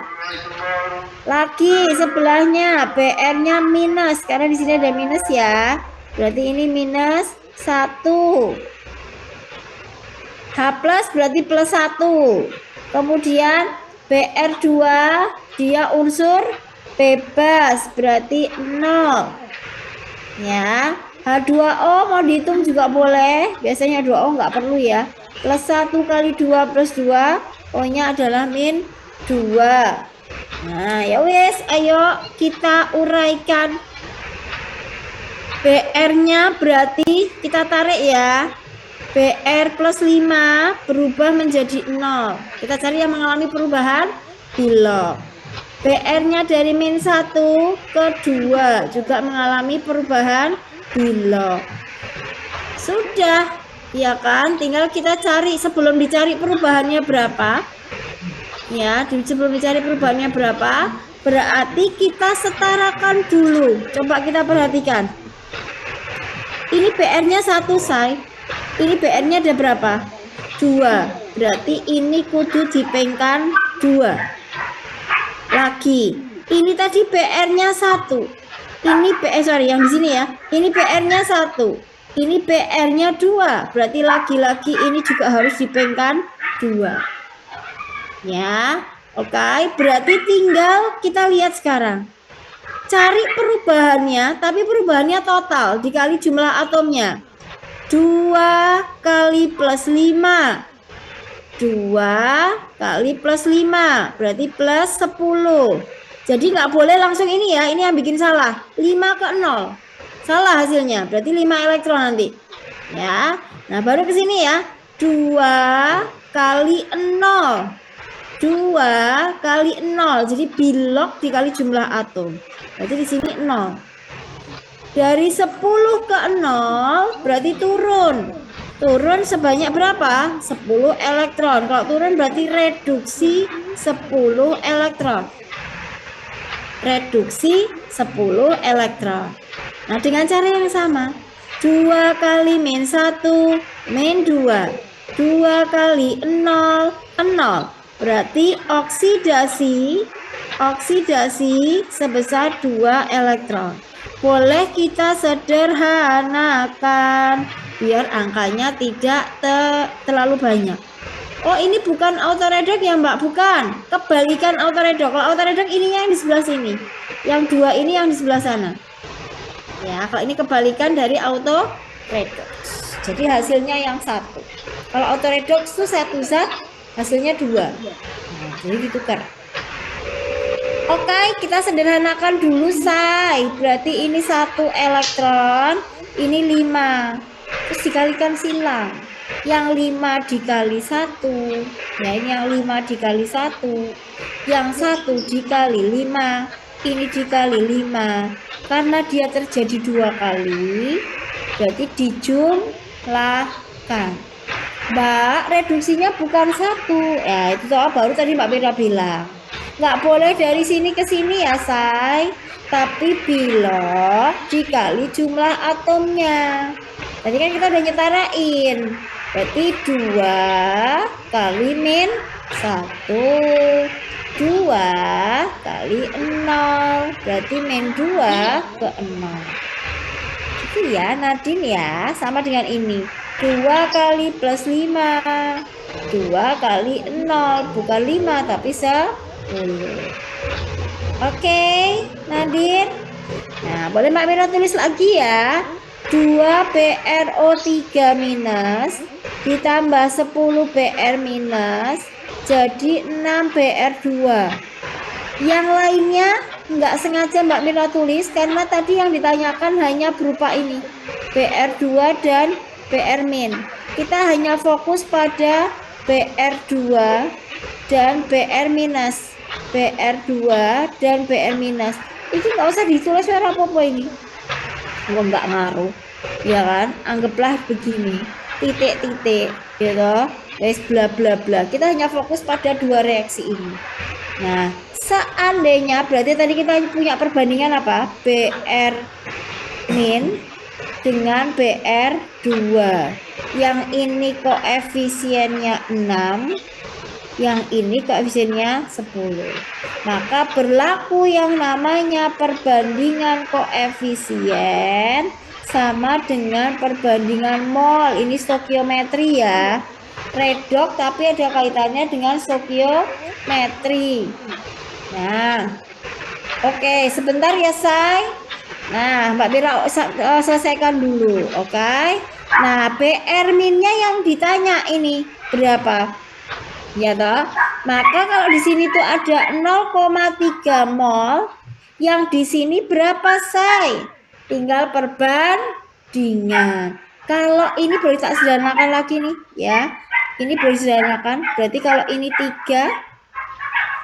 Lagi sebelahnya BR-nya minus, karena di sini ada minus ya. Berarti ini minus 1. H plus berarti plus 1. Kemudian BR2 dia unsur bebas berarti 0. Ya, H2O mau dihitung juga boleh. Biasanya 2O nggak perlu ya. Plus 1 kali 2 plus 2, O-nya adalah min 2. Nah, ya wes, ayo kita uraikan. BR-nya berarti kita tarik ya. BR plus 5 berubah menjadi 0. Kita cari yang mengalami perubahan bilog. BR-nya dari min 1 ke 2 juga mengalami perubahan bilog. Sudah, ya kan? Tinggal kita cari sebelum dicari perubahannya berapa. Ya, sebelum dicari perubahannya berapa, berarti kita setarakan dulu. Coba kita perhatikan. Ini BR-nya 1, say. Ini BR-nya ada berapa? 2. Berarti ini kudu dipengkan 2. Lagi. Ini tadi BR-nya 1. Ini yang di sini ya. Ini BR-nya 1. Ini BR-nya 2. Berarti lagi-lagi ini juga harus dipengkan 2. Ya. Oke, berarti tinggal kita lihat sekarang. Cari perubahannya, tapi perubahannya total dikali jumlah atomnya. 2 kali plus 5. 2 kali plus 5 berarti plus 10. Jadi nggak boleh langsung ini ya, ini yang bikin salah. 5 ke 0. Salah hasilnya, berarti 5 elektron nanti. Ya. Nah, baru ke sini ya. 2 kali 0. 2 kali 0. Jadi bilog dikali jumlah atom. Berarti di sini 0. Dari 10 ke 0 berarti turun. Turun sebanyak berapa? 10 elektron. Kalau turun berarti reduksi 10 elektron. Reduksi 10 elektron. Nah, dengan cara yang sama, 2 kali min 1, min 2. 2 kali 0, 0. Berarti oksidasi sebesar 2 elektron. Boleh kita sederhanakan biar angkanya tidak terlalu banyak. Oh, ini bukan autoredox ya, Mbak? Bukan. Kebalikan autoredox. Kalau autoredox ininya yang di sebelah sini. Yang 2 ini yang di sebelah sana. Ya, kalau ini kebalikan dari autoredox. Jadi hasilnya yang satu. Kalau autoredox itu satu zat, hasilnya 2. Nah, jadi ditukar. Oke, kita sederhanakan dulu, say. Berarti ini 1 elektron, ini 5. Terus dikalikan silang. Yang 5 dikali 1. Ya, ini yang 5 dikali 1. Yang 1 dikali 5. Ini dikali 5. Karena dia terjadi 2 kali, berarti dijumlahkan. Mbak, reduksinya bukan 1. Ya, itu soal baru tadi Mbak Mira bilang. Nggak boleh dari sini ke sini ya, say. Tapi bila dikali jumlah atomnya. Tadi kan kita udah nyetarain. Berarti 2 kali min 1. 2 kali 0. Berarti min 2 ke 0. Itu ya, Nadine ya. Sama dengan ini. 2 kali plus 5. 2 kali 0. Bukan 5, tapi 10. Oke, Nadine. Nah, boleh Mbak Mira tulis lagi ya. 2 BrO3 minus ditambah 10 Br minus jadi 6 Br2. Yang lainnya nggak sengaja Mbak Mira tulis karena tadi yang ditanyakan hanya berupa ini, Br2 dan Br min. Kita hanya fokus pada Br2 dan Br minus. Br2 dan Br minus. Ini nggak usah ditulis apa-apa ini. Nggak ngaruh, ya kan? Anggaplah begini, titik-titik, gitu. Guys, bla bla bla. Kita hanya fokus pada 2 reaksi ini. Nah, seandainya berarti tadi kita punya perbandingan apa? Br min dengan Br2. Yang ini koefisiennya 6, yang ini koefisiennya 10. Maka berlaku yang namanya perbandingan koefisien sama dengan perbandingan mol. Ini stokiometri ya. Redox tapi ada kaitannya dengan stokiometri. Nah, oke, sebentar ya, say. Nah, Mbak Mira selesaikan dulu, oke? Nah, Br minnya yang ditanya ini berapa? Ya toh. Maka kalau di sini tuh ada 0,3 mol, yang di sini berapa, say? Tinggal perbandingan. Kalau ini boleh tak sederhanakan lagi nih, ya. Ini boleh sederhanakan. Berarti kalau ini 3,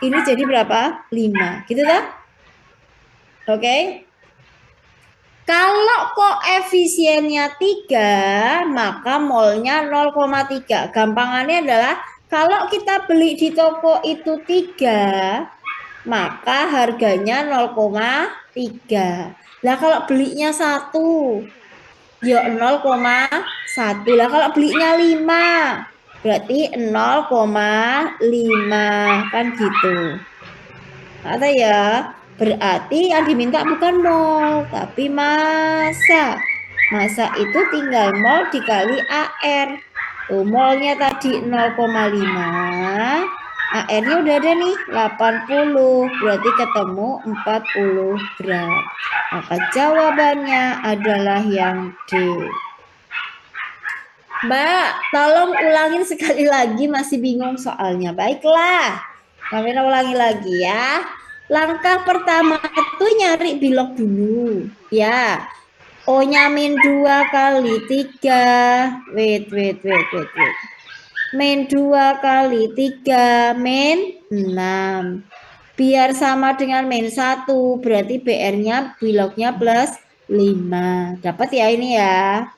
ini jadi berapa? 5. Gitu toh? Oke. Kalau koefisiennya 3, maka molnya 0,3. Gampangannya adalah kalau kita beli di toko itu 3, maka harganya 0,3. Lah kalau belinya 1, ya 0,1. Lah kalau belinya 5, berarti 0,5 kan gitu. Ada ya? Berarti yang diminta bukan mol, tapi massa. Massa itu tinggal mol dikali AR. Tuh, molnya tadi 0,5. AR-nya udah ada nih, 80. Berarti ketemu 40 gram. Maka jawabannya adalah yang D. Mbak, tolong ulangin sekali lagi, masih bingung soalnya. Baiklah, Mbak ulangi lagi ya. Langkah pertama itu nyari bilog dulu. Ya, O-nya min 2 kali 3. Wait. Min 2 kali 3, min 6. Biar sama dengan min 1, berarti BR-nya bilognya plus 5. Dapat ya ini ya.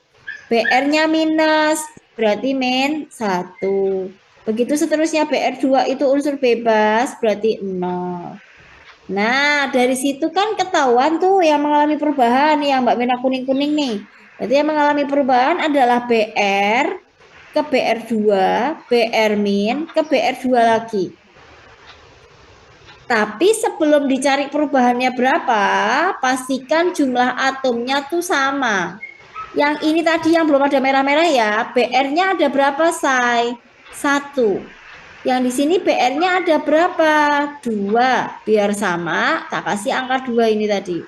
BR-nya minus, berarti min 1. Begitu seterusnya, BR2 itu unsur bebas, berarti 0. Nah, dari situ kan ketahuan tuh yang mengalami perubahan, yang Mbak merah kuning-kuning nih. Jadi yang mengalami perubahan adalah BR ke BR2, BR min ke BR2 lagi. Tapi sebelum dicari perubahannya berapa, pastikan jumlah atomnya tuh sama. Yang ini tadi yang belum ada merah-merah ya, BR-nya ada berapa, Say? 1. Yang di sini BR-nya ada berapa? 2. Biar sama, tak kasih angka 2 ini tadi.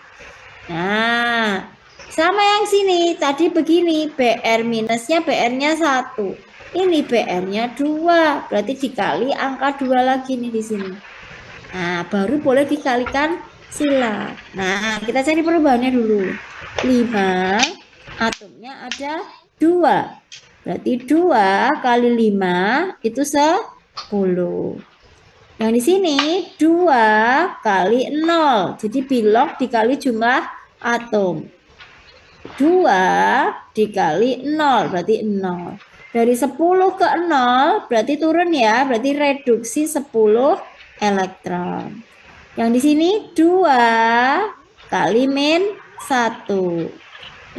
Nah, sama yang sini, tadi begini, BR minusnya BR-nya 1. Ini BR-nya 2, berarti dikali angka 2 lagi nih di sini. Nah, baru boleh dikalikan sila. Nah, kita cari perubahannya dulu. 5, atomnya ada 2. Berarti 2 kali 5 itu 10. Yang di sini 2 kali 0. Jadi bilog dikali jumlah atom. 2 dikali 0 berarti 0. Dari 10 ke 0 berarti turun ya, berarti reduksi 10 elektron. Yang di sini 2 kali min 1.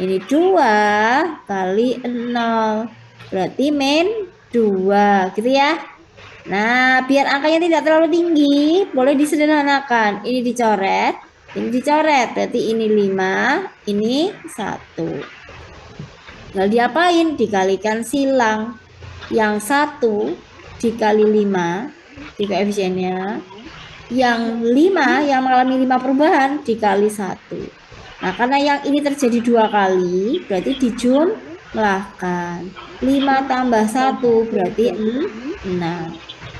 Ini 2 kali 0. Berarti min 2 gitu ya. Nah, biar angkanya tidak terlalu tinggi, boleh disederhanakan. Ini dicoret, ini dicoret. Berarti ini 5, ini 1. Lalu diapain? Dikalikan silang. Yang 1 dikali 5 di koefisiennya. Yang 5 yang mengalami 5 perubahan dikali 1. Nah, karena yang ini terjadi 2 kali, berarti dijumlahkan. 5 tambah 1 berarti 6.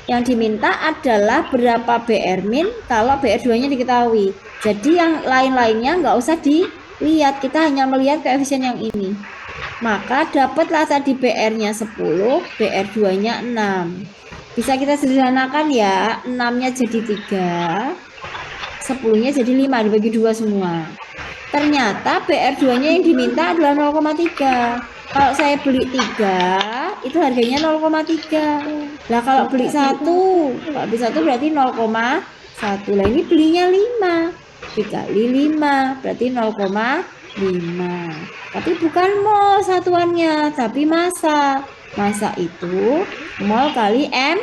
Yang diminta adalah berapa BR min kalau BR2-nya diketahui. Jadi yang lain-lainnya nggak usah dilihat, kita hanya melihat koefisien yang ini. Maka dapatlah tadi BR-nya 10, BR2-nya 6. Bisa kita sederhanakan ya, 6-nya jadi 3, 10-nya jadi 5, dibagi 2 semua. Ternyata BR2-nya yang diminta adalah 0,3. Kalau saya beli 3, itu harganya 0,3. Lah kalau beli 1, kalau beli 1 berarti 0,1. Lah ini belinya 5. Dikali 5 berarti 0,5. Tapi bukan mol satuannya, tapi massa. Massa itu mol kali M,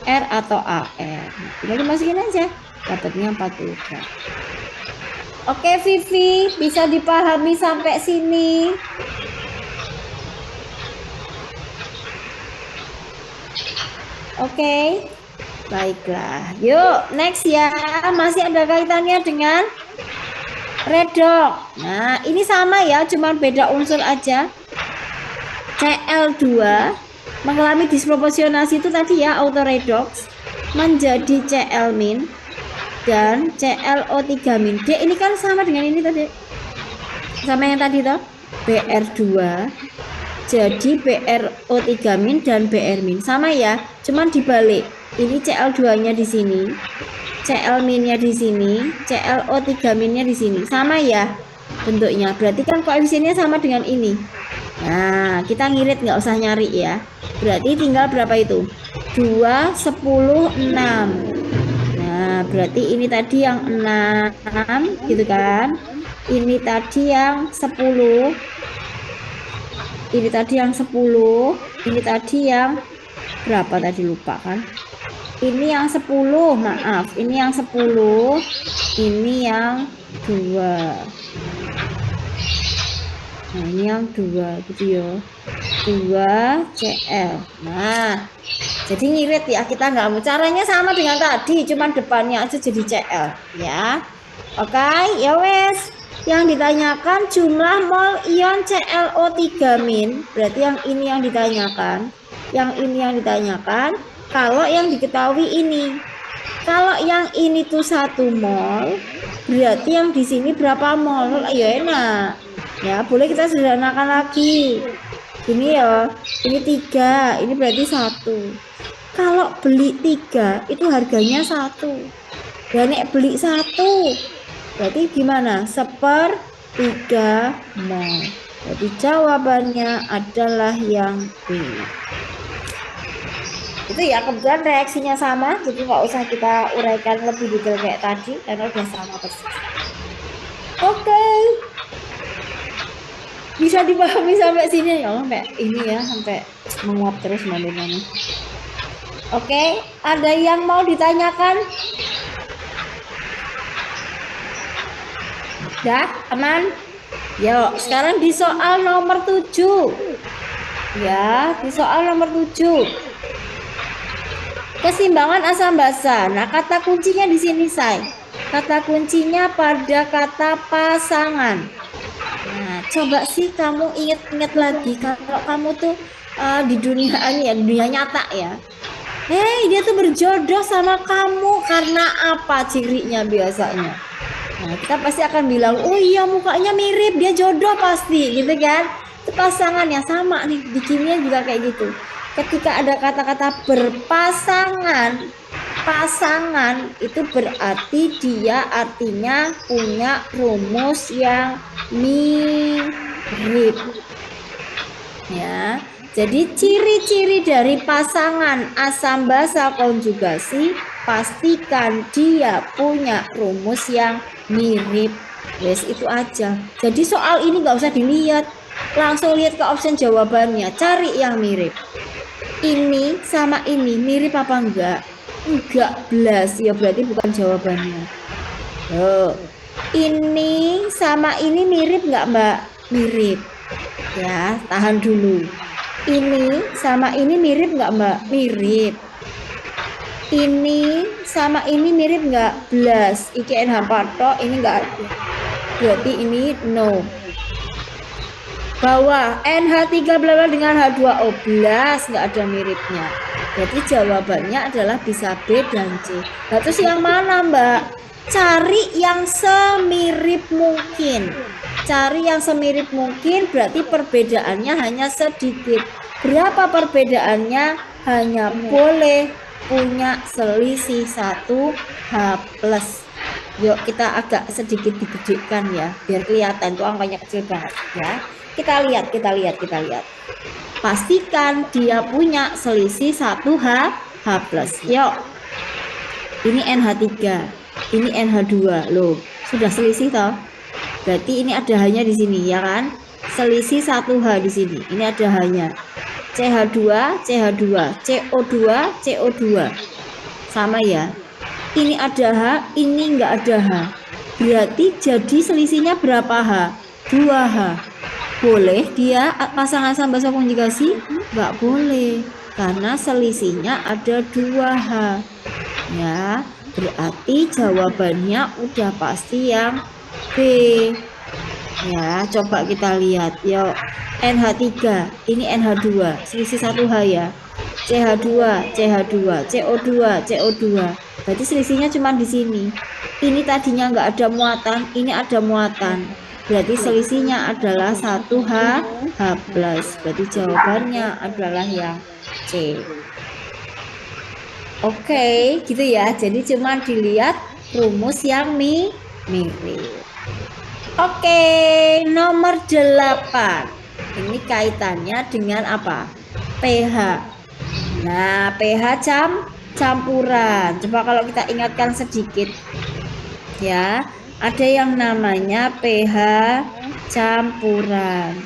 R atau AR. Tinggal dimasukin aja, dapatnya 40 gram. Oke Vivi, bisa dipahami sampai sini? Oke, baiklah. Yuk, next ya. Masih ada kaitannya dengan redox. Nah, ini sama ya, cuma beda unsur aja. Cl2 mengalami disproporsionasi itu tadi ya, auto redox menjadi Cl- dan ClO3-. Dia ini kan sama dengan ini tadi. Sama yang tadi toh. Br2 jadi BrO3- dan Br-. Sama ya, cuman dibalik. Ini Cl2-nya di sini, Cl-nya di sini, ClO3-nya di sini. Sama ya bentuknya. Berarti kan koefisiennya sama dengan ini. Nah, kita ngirit nggak usah nyari ya. Berarti tinggal berapa itu? 2, 10, 6. Nah, berarti ini tadi yang 6 gitu kan. Ini tadi yang 10. Ini tadi yang 10. Ini tadi yang berapa tadi lupa kan? Ini yang 10, maaf. Ini yang 10. Ini yang 2. Nah, ini yang 2 gitu ya. 2 Cl. Nah, jadi ngirit ya, kita nggak mau. Caranya sama dengan tadi, cuman depannya aja jadi Cl ya. Oke, ya wes. Yang ditanyakan jumlah mol ion ClO3-. Berarti yang ini yang ditanyakan. Yang ini yang ditanyakan. Kalau yang diketahui ini. Kalau yang ini tuh 1 mol, berarti yang di sini berapa mol? Ya enak. Ya, boleh kita sederhanakan lagi. Ini ya, ini 3, ini berarti 1. Kalau beli 3 itu harganya 1. Dan nek beli 1 berarti gimana? 1/3 mol. Jadi jawabannya adalah yang B. itu ya, kebetulan reaksinya sama, jadi nggak usah kita uraikan lebih detail kayak tadi karena udah sama persis. Oke, bisa dipahami sampai sini ya, sampai ini ya, sampai menguap terus mandinya. Oke, ada yang mau ditanyakan? Dah, aman? Yuk, sekarang di soal nomor 7. Ya, di soal nomor 7. Keseimbangan asam basa. Nah, kata kuncinya di sini, say. Kata kuncinya pada kata pasangan. Nah, coba sih kamu ingat-ingat lagi kalau kamu tuh di dunia ini ya, dunia nyata ya. Dia tuh berjodoh sama kamu karena apa cirinya biasanya? Nah, kita pasti akan bilang, oh iya mukanya mirip, dia jodoh pasti, gitu kan? Itu pasangan yang sama nih, di kimia juga kayak gitu. Ketika ada kata-kata berpasangan, pasangan itu berarti dia artinya punya rumus yang mirip. Ya, jadi ciri-ciri dari pasangan asam basa konjugasi, pastikan dia punya rumus yang mirip. Yes, itu aja. Jadi soal ini nggak usah dilihat, langsung lihat ke option jawabannya, cari yang mirip. Ini sama ini mirip apa enggak? Enggak belas, ya berarti bukan jawabannya. Ini sama ini mirip nggak Mbak? Mirip. Ya, tahan dulu. Ini sama ini mirip nggak Mbak? Mirip. Ini sama ini mirip nggak? Belas. Iki NH patok, ini nggak ada. Berarti ini no. Bawah NH3 bla dengan H2O belas, nggak ada miripnya. Berarti jawabannya adalah bisa B dan C. Nah, terus yang mana Mbak? Cari yang semirip mungkin. Cari yang semirip mungkin berarti perbedaannya hanya sedikit. Berapa perbedaannya? Hanya boleh punya selisih 1H+. Yuk kita agak sedikit digedekan ya, biar kelihatan tuh angkanya kecil banget ya. Kita lihat. Pastikan dia punya selisih 1H+. Yuk. Ini NH3, ini NH2 loh. Sudah selisih toh? Berarti ini ada hanya di sini ya kan? Selisih 1H di sini. Ini ada hanya CH2, CH2, CO2, CO2. Sama ya. Ini ada H, ini enggak ada H. Berarti jadi selisihnya berapa H? 2H. Boleh dia pasangan asam basa konjugasi? Enggak boleh. Karena selisihnya ada 2H. Ya, berarti jawabannya udah pasti yang B. Ya, coba kita lihat. Yuk, NH3, ini NH2, selisih 1H ya. CH2, CH2, CO2, CO2. Berarti selisihnya cuma di sini. Ini tadinya nggak ada muatan, ini ada muatan. Berarti selisihnya adalah 1H, H+. Berarti jawabannya adalah yang C. Oke, gitu ya. Jadi cuma dilihat rumus yang mirip. Oke, nomor 8. Ini kaitannya dengan apa? pH. Nah, pH campuran. Coba kalau kita ingatkan sedikit. Ya, ada yang namanya pH campuran.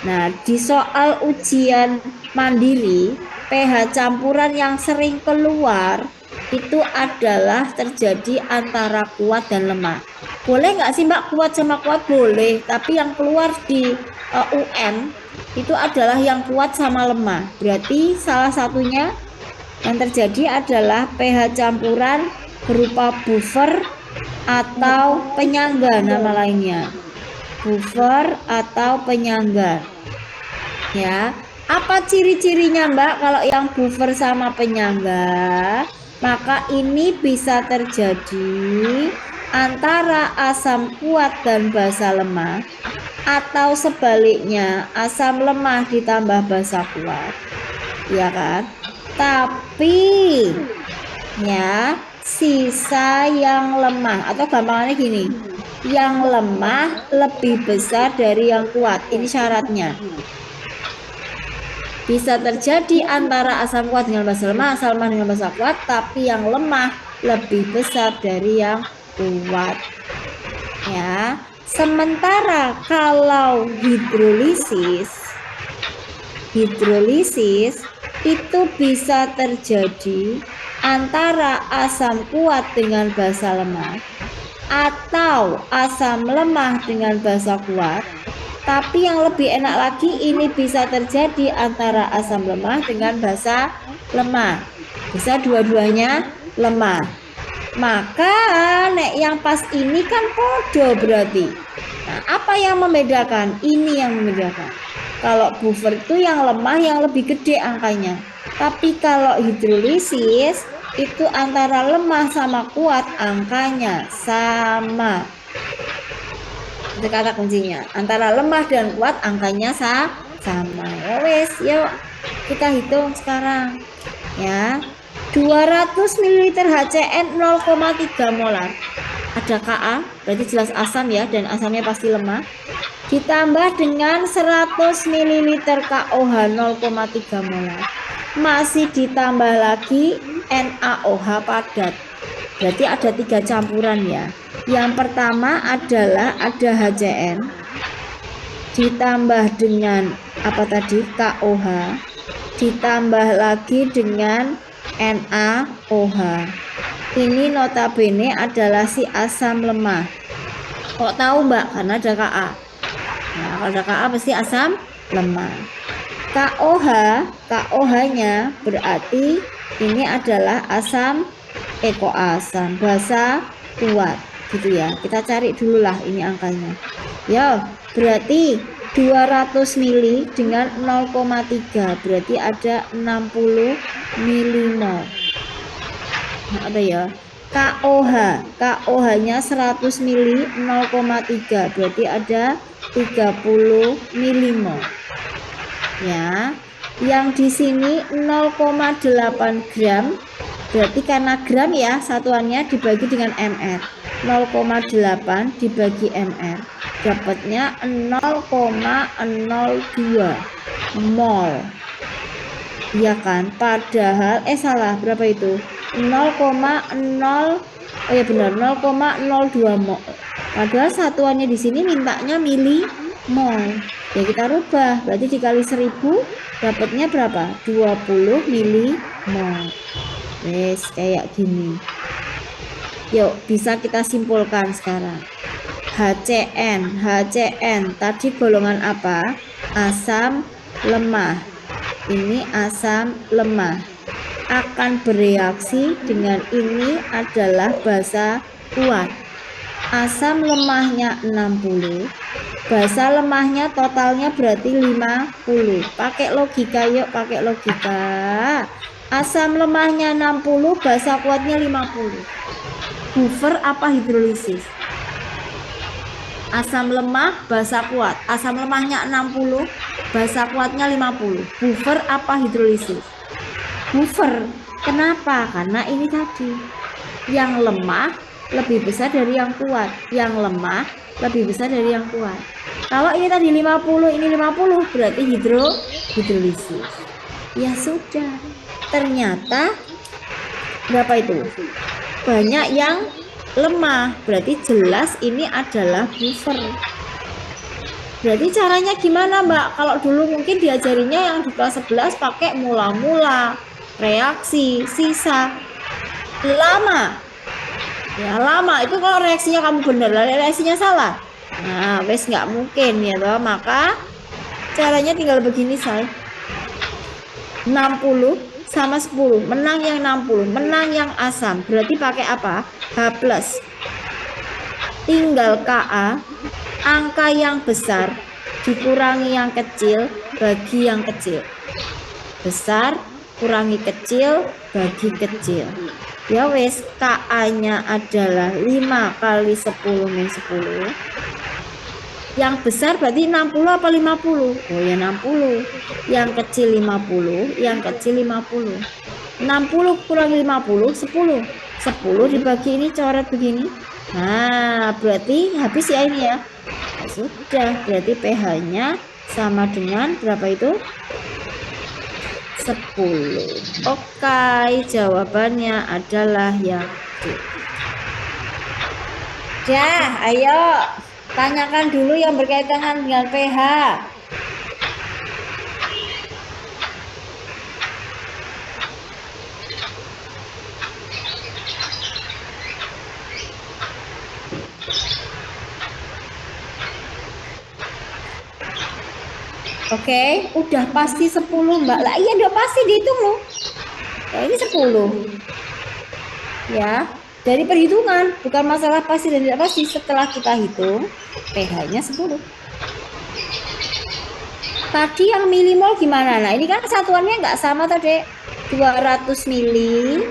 Nah, di soal ujian mandiri, pH campuran yang sering keluar itu adalah terjadi antara kuat dan lemah. Boleh nggak sih Mbak kuat sama kuat? Boleh, tapi yang keluar di UN itu adalah yang kuat sama lemah. Berarti salah satunya yang terjadi adalah pH campuran berupa buffer atau penyangga, nama lainnya buffer atau penyangga. Ya, apa ciri-cirinya Mbak kalau yang buffer sama penyangga? Maka ini bisa terjadi antara asam kuat dan basa lemah, atau sebaliknya asam lemah ditambah basa kuat, ya kan? Tapi ya sisa yang lemah, atau gampangannya gini, yang lemah lebih besar dari yang kuat. Ini syaratnya. Bisa terjadi antara asam kuat dengan basa lemah, asam lemah dengan basa kuat, tapi yang lemah lebih besar dari yang kuat. Ya, sementara kalau hidrolisis itu bisa terjadi antara asam kuat dengan basa lemah atau asam lemah dengan basa kuat. Tapi yang lebih enak lagi ini bisa terjadi antara asam lemah dengan basa lemah. Bisa dua-duanya lemah. Maka nek yang pas ini kan podo berarti. Nah, apa yang membedakan? Ini yang membedakan. Kalau buffer itu yang lemah yang lebih gede angkanya. Tapi kalau hidrolisis itu antara lemah sama kuat angkanya sama. Itu kata kuncinya, antara lemah dan kuat angkanya sama. Ya wes, yuk kita hitung sekarang ya. 200 ml HCN 0,3 molar. Ada Ka, berarti jelas asam ya, dan asamnya pasti lemah. Ditambah dengan 100 ml KOH 0,3 molar. Masih ditambah lagi NaOH padat. Berarti ada 3 campuran ya. Yang pertama adalah ada HCN ditambah dengan apa tadi, KOH, ditambah lagi dengan NaOH. Ini notabene adalah si asam lemah. Kok tahu Mbak? Karena ada Ka. Nah, kalau ada Ka pasti asam lemah. KOH-nya berarti ini adalah asam ekoasam, basa kuat gitu ya. Kita cari dulu lah ini angkanya ya. Berarti 200 mili dengan 0,3 berarti ada 60 milimol. Nah, ada ya. KOH nya 100 mili 0,3 berarti ada 30 milimol ya. Yang di sini 0,8 gram berarti karena gram ya satuannya dibagi dengan ml. 0,8 dibagi ml dapatnya 0,02 mol ya kan. Padahal salah, berapa itu? 0,0 oh ya benar 0,02 mol. Padahal satuannya di sini mintanya milimol. Ya kita rubah, berarti dikali 1000 dapatnya berapa? 20 milimol. Wes kayak gini. Yuk bisa kita simpulkan sekarang. HCN tadi golongan apa? Asam lemah. Ini asam lemah akan bereaksi dengan ini adalah basa kuat. Asam lemahnya 60, basa lemahnya totalnya berarti 50. Pakai logika yuk, pakai logika. Asam lemahnya 60, basa kuatnya 50. Buffer apa hidrolisis? Asam lemah, basa kuat. Asam lemahnya 60, basa kuatnya 50. Buffer apa hidrolisis? Buffer. Kenapa? Karena ini tadi. Yang lemah lebih besar dari yang kuat. Yang lemah lebih besar dari yang kuat. Kalau ini tadi 50, ini 50, berarti hidrolisis. Ya sudah. Ternyata berapa itu? Banyak yang lemah, berarti jelas ini adalah buffer. Berarti caranya gimana Mbak? Kalau dulu mungkin diajarinya yang di kelas 11 pakai mula-mula, reaksi, sisa. Lama. Ya lama, itu kalau reaksinya kamu benar, reaksinya salah. Nah, wes nggak mungkin ya toh. Maka caranya tinggal begini say. 60 sama 10, menang yang 60, menang yang asam, berarti pakai apa? H+. Tinggal Ka, angka yang besar dikurangi yang kecil bagi yang kecil. Besar kurangi kecil bagi kecil. Ya wes, Ka-nya adalah 5 kali 10 min 10. Yang besar berarti 60 apa 50? Oh ya 60. Yang kecil 50, yang kecil 50. 60 kurang 50, 10. 10 dibagi ini coret begini. Nah, berarti habis ya ini ya. Nah, sudah, berarti pH-nya sama dengan berapa itu? 10. Oke, jawabannya adalah yang D. Ya, ayo tanyakan dulu yang berkaitan dengan pH. Oke, udah pasti 10, Mbak. Lah iya udah pasti dihitung loh. Ya ini 10. Ya, dari perhitungan, bukan masalah pasti dan tidak pasti. Setelah kita hitung, pH-nya 10. Tadi yang milimol gimana? Nah, ini kan satuannya nggak sama tadi. 200 mili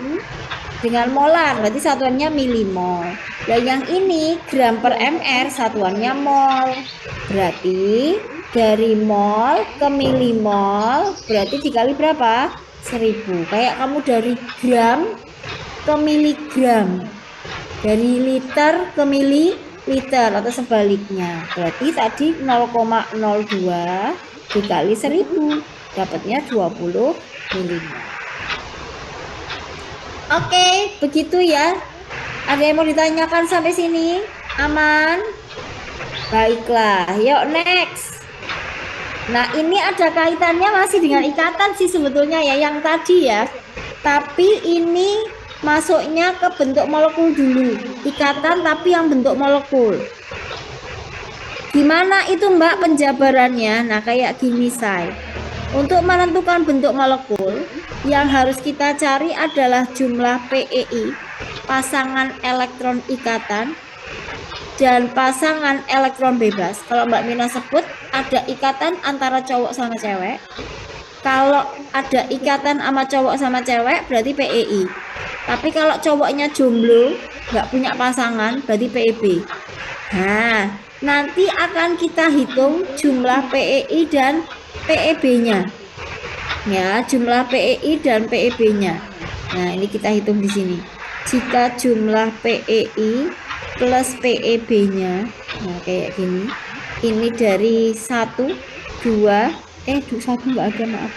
dengan molar, berarti satuannya milimol. Dan yang ini gram per mr, satuannya mol. Berarti dari mol ke milimol berarti dikali berapa? 1000. Kayak kamu dari gram ke miligram, dari liter ke mililiter atau sebaliknya. Berarti tadi 0,02 dikali 1000 dapatnya 20 milimol. Oke, begitu ya. Ada yang mau ditanyakan sampai sini? Aman? Baiklah, yuk next. Nah, ini ada kaitannya masih dengan ikatan sih sebetulnya ya, yang tadi ya. Tapi ini masuknya ke bentuk molekul dulu. Ikatan tapi yang bentuk molekul. Gimana itu Mbak penjabarannya? Nah, kayak gini say. Untuk menentukan bentuk molekul, yang harus kita cari adalah jumlah PEI, pasangan elektron ikatan, dan pasangan elektron bebas. Kalau Mbak Mina sebut ada ikatan antara cowok sama cewek. Kalau ada ikatan sama cowok sama cewek berarti PEI. Tapi kalau cowoknya jomblo, nggak punya pasangan berarti PEB. Nah, nanti akan kita hitung jumlah PEI dan PEB-nya. Ya, jumlah PEI dan PEB-nya. Nah, ini kita hitung di sini. Jika jumlah PEI plus PEB-nya, nah kayak gini. Ini dari 1, 2, 1 nggak ada, maaf.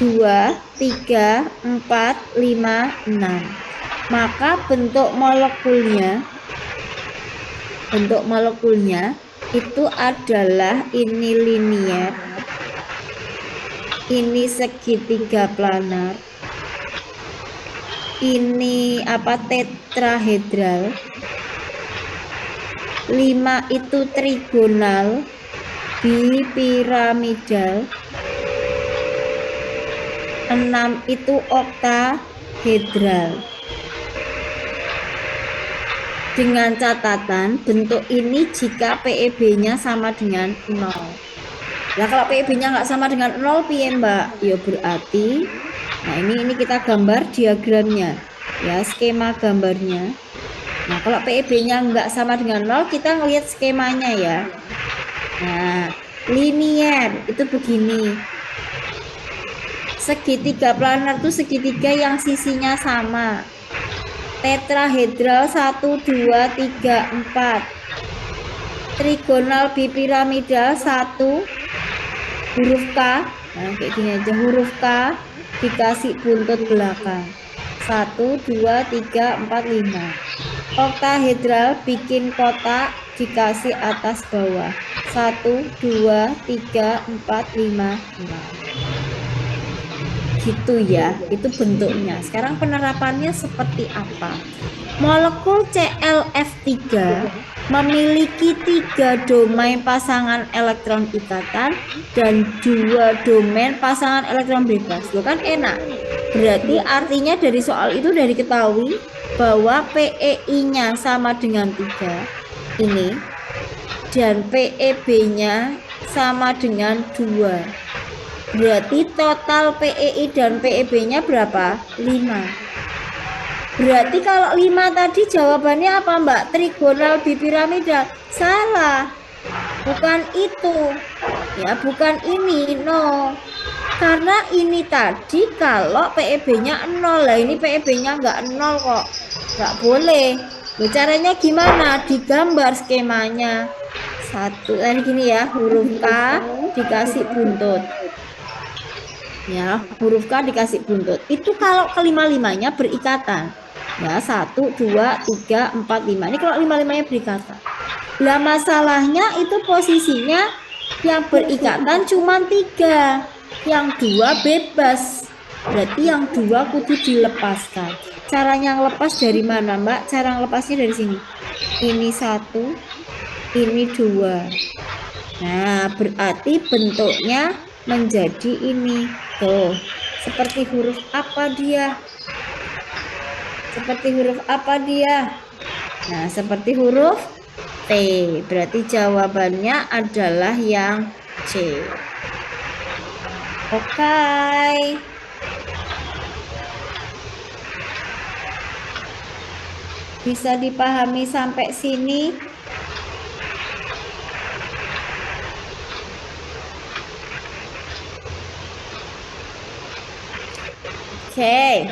2, 3, 4, 5, 6. Maka bentuk molekulnya itu adalah ini linier, ini segitiga planar, ini tetrahedral, 5 itu trigonal, bipiramidal, 6 itu oktahedral. Dengan catatan bentuk ini jika PEB-nya sama dengan 0. Nah, kalau PEB-nya nggak sama dengan 0 piye Mbak? Ya berarti, nah ini kita gambar diagramnya, ya skema gambarnya. Nah, kalau PEB-nya nggak sama dengan 0, kita ngelihat skemanya ya. Nah, linier itu begini. Segitiga planar itu segitiga yang sisinya sama. Tetrahedral 1, 2, 3, 4. Trigonal bipiramidal 1 huruf K. Nah, kayak gini aja, huruf K dikasih buntut belakang. 1, 2, 3, 4, 5. Oktahedral bikin kotak dikasih atas bawah. 1, 2, 3, 4, 5, 6. Gitu ya, itu bentuknya. Sekarang penerapannya seperti apa? Molekul ClF3 memiliki 3 domain pasangan elektron ikatan dan 2 domain pasangan elektron bebas. Loh kan enak. Berarti artinya dari soal itu dari diketahui bahwa PEI-nya sama dengan 3 ini dan PEB-nya sama dengan 2. Berarti total PEI dan PEB-nya berapa? 5. Berarti kalau 5 tadi jawabannya apa Mbak? Trigonal bipiramidal. Salah. Bukan itu. Ya, bukan ini. No. Karena ini tadi kalau PEB-nya 0. Lah ini PEB-nya nggak 0 kok. Nggak boleh. Loh, caranya gimana? Digambar skemanya. Satu, gini ya, huruf K dikasih buntut. Ya, huruf K dikasih buntut. Itu kalau kelima-limanya berikatan. Ya, 1, 2, 3, 4, 5. Ini kalau lima-limanya berikatan. Lah masalahnya itu posisinya yang berikatan cuma 3. Yang 2 bebas. Berarti yang 2 kudu dilepaskan. Caranya ngelepas dari mana, Mbak? Cara ngelepasnya dari sini. Ini 1, ini 2. Nah, berarti bentuknya menjadi ini. Tuh, seperti huruf apa dia? Seperti huruf apa dia? Nah, seperti huruf T. Berarti jawabannya adalah yang C. Oke. Bisa dipahami sampai sini? Oke.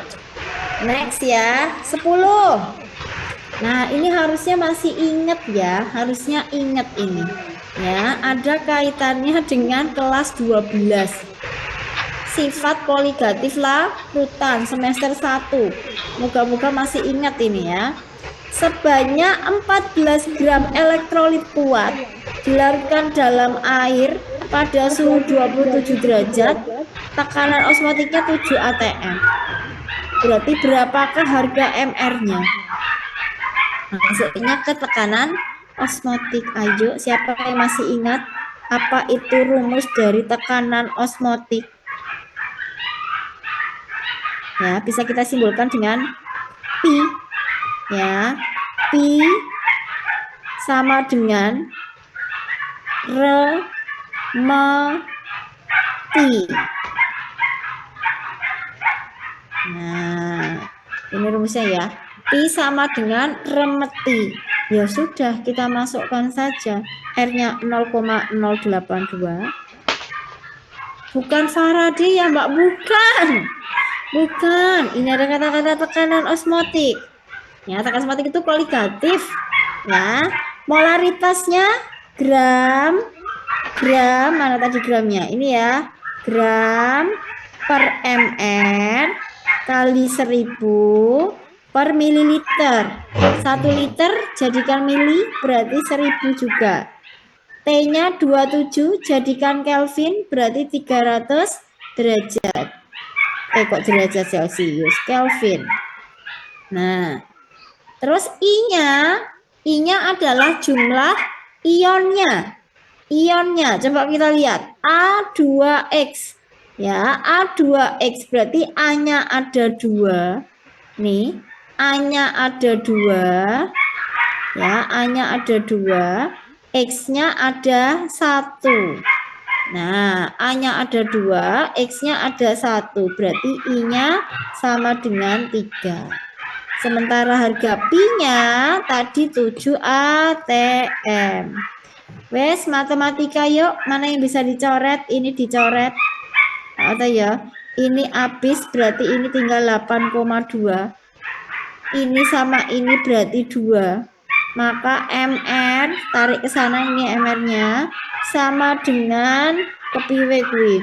Next ya, 10. Nah, ini harusnya masih ingat ya, harusnya ingat ini. Ya, ada kaitannya dengan kelas 12. Sifat poligatif larutan semester 1. Moga-moga masih ingat ini ya. Sebanyak 14 gram elektrolit kuat dilarutkan dalam air pada suhu 27 derajat, tekanan osmotiknya 7 atm. Berarti berapakah harga MR-nya? Maksudnya ke tekanan osmotik. Ayo, siapa yang masih ingat apa itu rumus dari tekanan osmotik? Ya, bisa kita simpulkan dengan pi. Ya, pi sama dengan remeti. Nah, ini rumusnya ya. Pi sama dengan remeti. Ya sudah, kita masukkan saja. R-nya 0,082. Bukan Faraday ya, Mbak? Bukan. Bukan. Ini ada kata-kata tekanan osmotik. Ya, tekanan osmotik itu poligatif. Ya, molaritasnya gram, mana tadi gramnya? Ini ya, gram per mr kali 1000 per mililiter. 1 liter jadikan mili berarti 1000 juga. T-nya 27 jadikan Kelvin berarti 300 derajat. Kok derajat Celcius? Kelvin. Nah, terus I-nya adalah jumlah ionnya. Ionnya, coba kita lihat. A2X. Ya, A2X berarti A-nya ada 2. Nih, A-nya ada 2. Ya, A-nya ada 2. X-nya ada 1. Nah, A-nya ada 2, X-nya ada 1. Berarti I-nya sama dengan 3. Sementara harga Pi-nya tadi 7 ATM. Wes, matematika yuk. Mana yang bisa dicoret? Ini dicoret. Atau ya, ini habis berarti ini tinggal 8,2. Ini sama ini berarti 2. Maka MR tarik ke sana, ini MR-nya sama dengan kepiwe kuwi.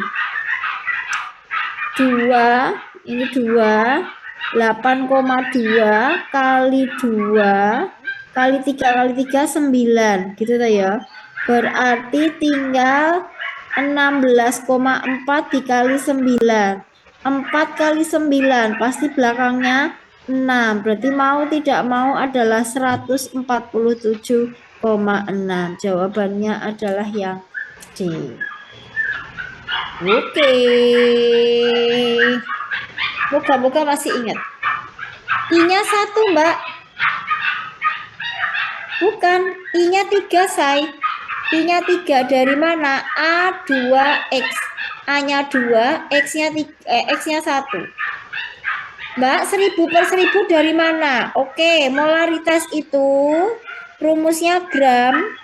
2, ini 2, 8,2 kali 2 kali 3 kali 3 9 gitu tuh ya. Berarti tinggal 16,4 dikali 9. 4 kali 9 pasti belakangnya 6. Berarti mau tidak mau adalah 147,6. Jawabannya adalah yang D. Oke. Moga-moga masih ingat. I-nya 1, Mbak. Bukan, I-nya 3, say. I-nya 3 dari mana? A2X. A-nya 2, X-nya 1. Mbak, 1000 per 1000 dari mana? Oke, molaritas itu rumusnya gram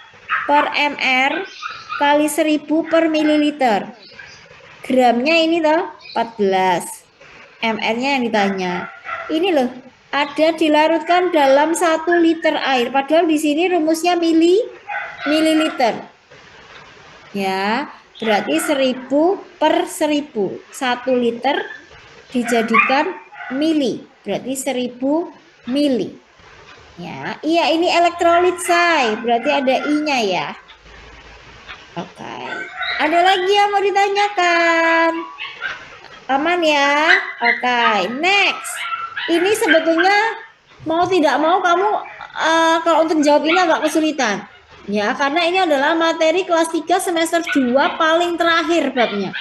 per mr kali 1000 per mililiter. Gramnya ini toh 14. MR-nya yang ditanya. Ini loh, ada dilarutkan dalam 1 liter air. Padahal di sini rumusnya mililiter. Ya, Berarti 1000/1000. 1 liter dijadikan mili. Berarti 1000 mili. Ya, iya ini elektrolit say. Berarti ada I-nya ya. Oke. Ada lagi yang mau ditanyakan? Aman ya? Oke, next. Ini sebetulnya mau tidak mau kamu kalau untuk jawab ini agak kesulitan. Ya, karena ini adalah materi kelas 3 semester 2 paling terakhir babnya.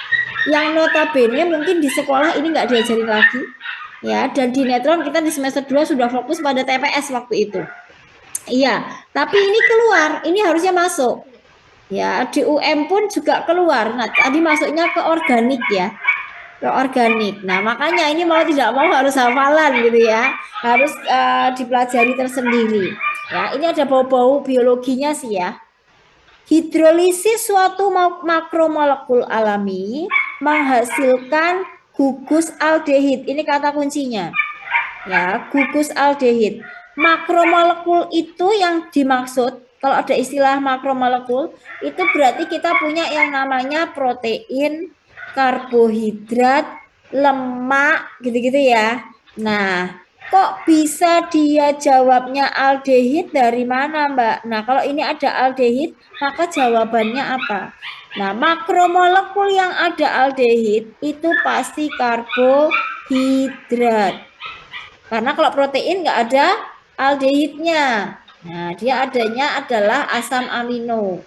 Yang notabene mungkin di sekolah ini nggak diajarin lagi. Ya, dan di netron kita di semester 2 sudah fokus pada TPS waktu itu. Iya, tapi ini keluar, ini harusnya masuk. Ya, di UM pun juga keluar. Nah, tadi masuknya ke organik ya. Ke organik. Nah, makanya ini mau tidak mau harus hafalan gitu ya. Harus dipelajari tersendiri. Ya, ini ada bau-bau biologinya sih ya. Hidrolisis suatu makromolekul alami menghasilkan gugus aldehid. Ini kata kuncinya. Ya, gugus aldehid. Makromolekul itu yang dimaksud, kalau ada istilah makromolekul, itu berarti kita punya yang namanya protein, karbohidrat, lemak, gitu-gitu ya. Nah, kok bisa dia jawabnya aldehid dari mana, Mbak? Nah, kalau ini ada aldehid, maka jawabannya apa? Nah, makromolekul yang ada aldehid itu pasti karbohidrat. Karena kalau protein nggak ada aldehidnya. Nah, dia adanya adalah asam amino.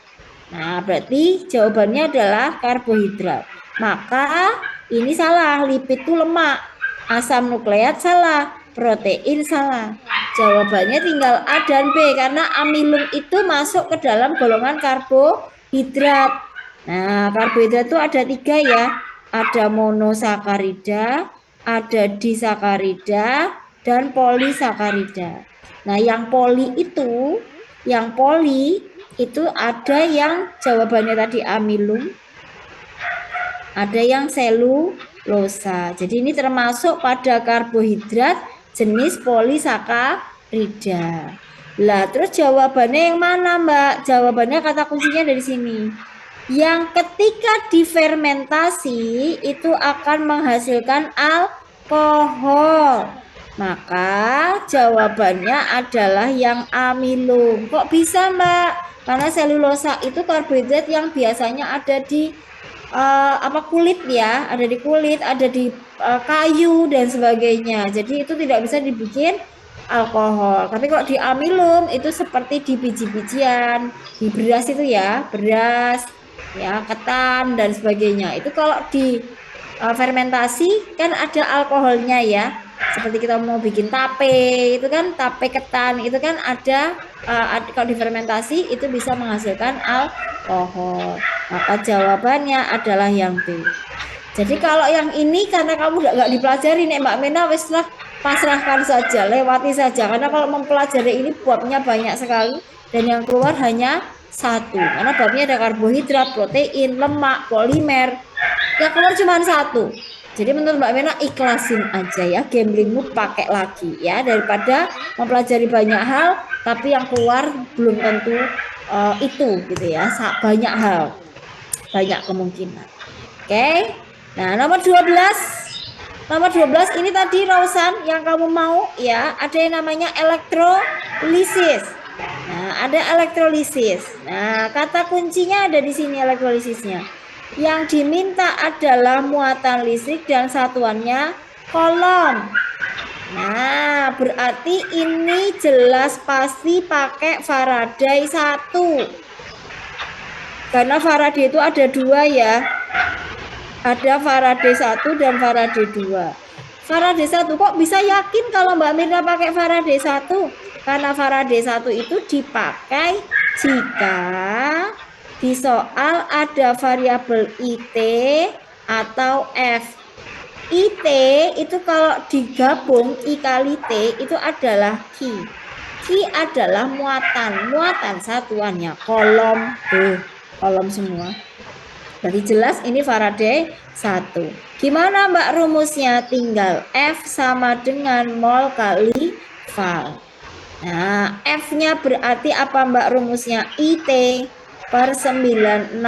Nah, berarti jawabannya adalah karbohidrat. Maka ini salah, lipid itu lemak. Asam nukleat salah, protein salah. Jawabannya tinggal A dan B karena amilum itu masuk ke dalam golongan karbohidrat. Nah, karbohidrat itu ada 3 ya. Ada monosakarida, ada disakarida, dan polisakarida. Nah, yang poli itu ada yang jawabannya tadi amilum, ada yang selulosa. Jadi ini termasuk pada karbohidrat jenis polisakarida. Lah, terus jawabannya yang mana, Mbak? Jawabannya kata kuncinya dari sini. Yang ketika difermentasi itu akan menghasilkan alkohol. Maka jawabannya adalah yang amilum. Kok bisa, Mbak? Karena selulosa itu karbohidrat yang biasanya ada di kulit ya, ada di kulit, ada di kayu dan sebagainya. Jadi itu tidak bisa dibikin alkohol. Tapi kalau di amilum itu seperti di biji-bijian, di beras itu ya, beras, ya ketan dan sebagainya. Itu kalau di fermentasi kan ada alkoholnya ya. Seperti kita mau bikin tape, itu kan tape ketan, itu kan ada kalau difermentasi itu bisa menghasilkan alkohol. Maka jawabannya adalah yang B. Jadi kalau yang ini karena kamu nggak dipelajari nih Mbak Mena, wes lah pasrahkan saja, lewati saja. Karena kalau mempelajari ini babnya banyak sekali dan yang keluar hanya satu. Karena babnya ada karbohidrat, protein, lemak, polimer. Yang keluar cuma satu. Jadi menurut Mbak Mena ikhlasin aja ya, gamblingmu pakai lagi ya, daripada mempelajari banyak hal tapi yang keluar belum tentu itu gitu ya, banyak hal, banyak kemungkinan. Oke. Nah, nomor 12. Nomor 12 ini tadi Rausan yang kamu mau ya, ada yang namanya elektrolisis. Nah, ada elektrolisis. Nah, kata kuncinya ada di sini elektrolisisnya. Yang diminta adalah muatan listrik dan satuannya kolom. Nah, berarti ini jelas pasti pakai Faraday 1. Karena Faraday itu ada 2 ya. Ada Faraday 1 dan Faraday 2. Faraday 1 kok bisa yakin kalau Mbak Mirna pakai Faraday 1? Karena Faraday 1 itu dipakai jika di soal ada variabel IT atau F. IT itu kalau digabung I kali T itu adalah Q. Q adalah muatan satuannya kolom kolom semua. Berarti jelas ini Faraday 1. Gimana Mbak rumusnya? Tinggal F sama dengan mol kali val. Nah, F-nya berarti apa Mbak rumusnya? IT per 96.500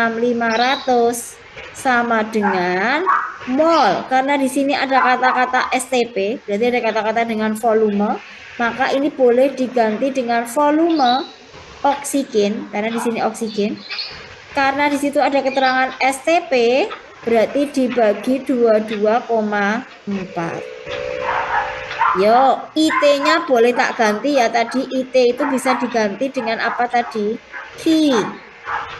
sama dengan mol. Karena di sini ada kata-kata STP, berarti ada kata-kata dengan volume, maka ini boleh diganti dengan volume oksigen karena di sini oksigen. Karena di situ ada keterangan STP, berarti dibagi 22,4. Yo, IT-nya boleh tak ganti ya. Tadi IT itu bisa diganti dengan apa tadi? Ki.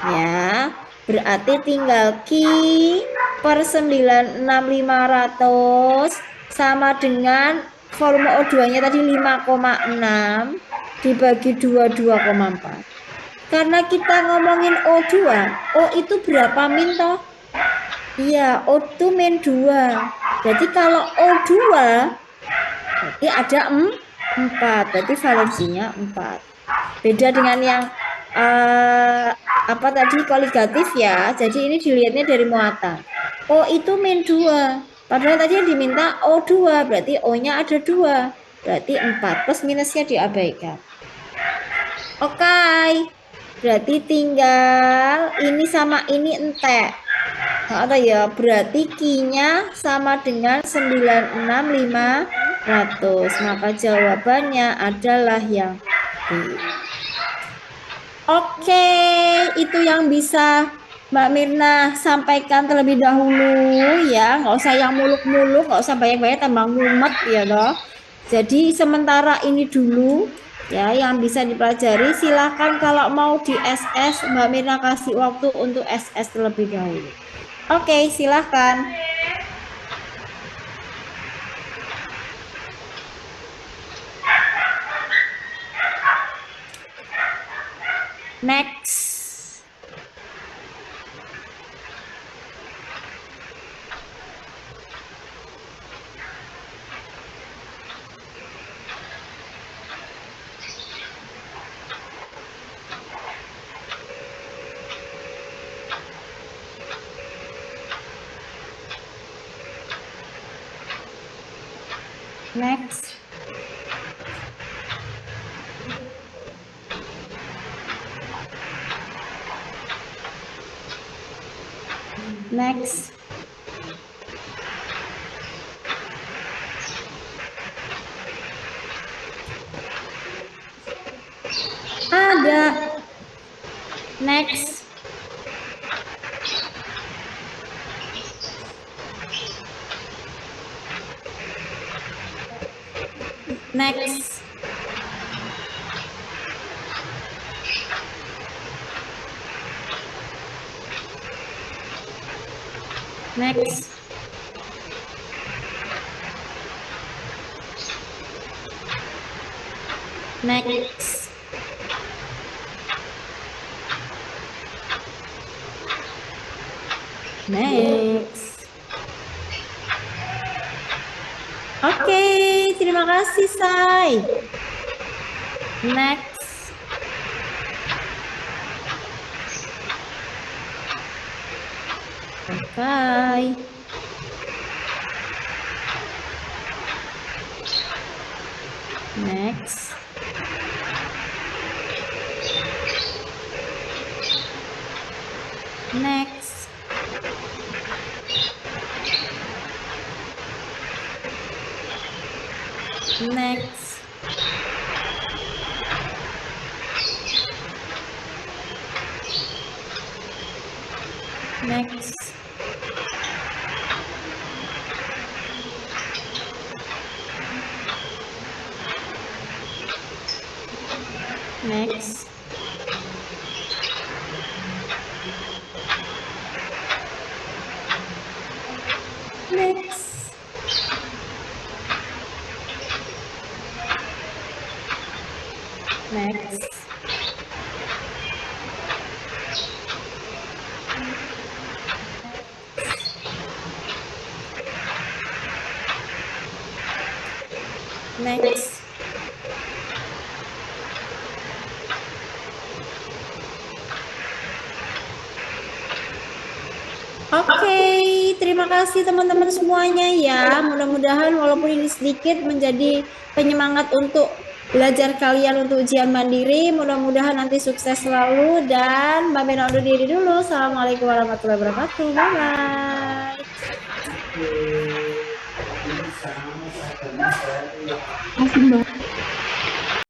Ya, berarti tinggal Ki per 96.500 sama dengan volume O2-nya tadi 5,6 dibagi 22,4. Karena kita ngomongin O2, O itu berapa min toh? Iya, O2 min 2. Berarti kalau O2 berarti ada 4, berarti valensinya 4. Beda dengan yang apa tadi koligatif ya. Jadi ini dilihatnya dari muatan. O itu min 2. Padahal tadi yang diminta O2, berarti O-nya ada 2. Berarti 4, plus minusnya diabaikan. Oke. Berarti tinggal ini sama ini entek. Atau ya, berarti Q-nya sama dengan 96.500. Maka jawabannya adalah yang B. Oke, itu yang bisa Mbak Mirna sampaikan terlebih dahulu ya. Nggak usah yang muluk-muluk, nggak usah banyak-banyak tambah mumet ya toh. Jadi sementara ini dulu ya yang bisa dipelajari. Silahkan kalau mau di SS, Mbak Mirna kasih waktu untuk SS terlebih dahulu. Oke, silahkan. Next. Next. Next. Ada. Next. Next. Next. Next. Next. Oke, terima kasih Say. Next. Okay. Next. Next. Next. Next. Next. Next. Next. Next. Oke, terima kasih teman-teman semuanya ya. Mudah-mudahan walaupun ini sedikit menjadi penyemangat untuk belajar kalian untuk ujian mandiri. Mudah-mudahan nanti sukses selalu. Dan Mbak Bena undur diri dulu. Assalamualaikum warahmatullahi wabarakatuh. Bye-bye. Makasih, Mbak.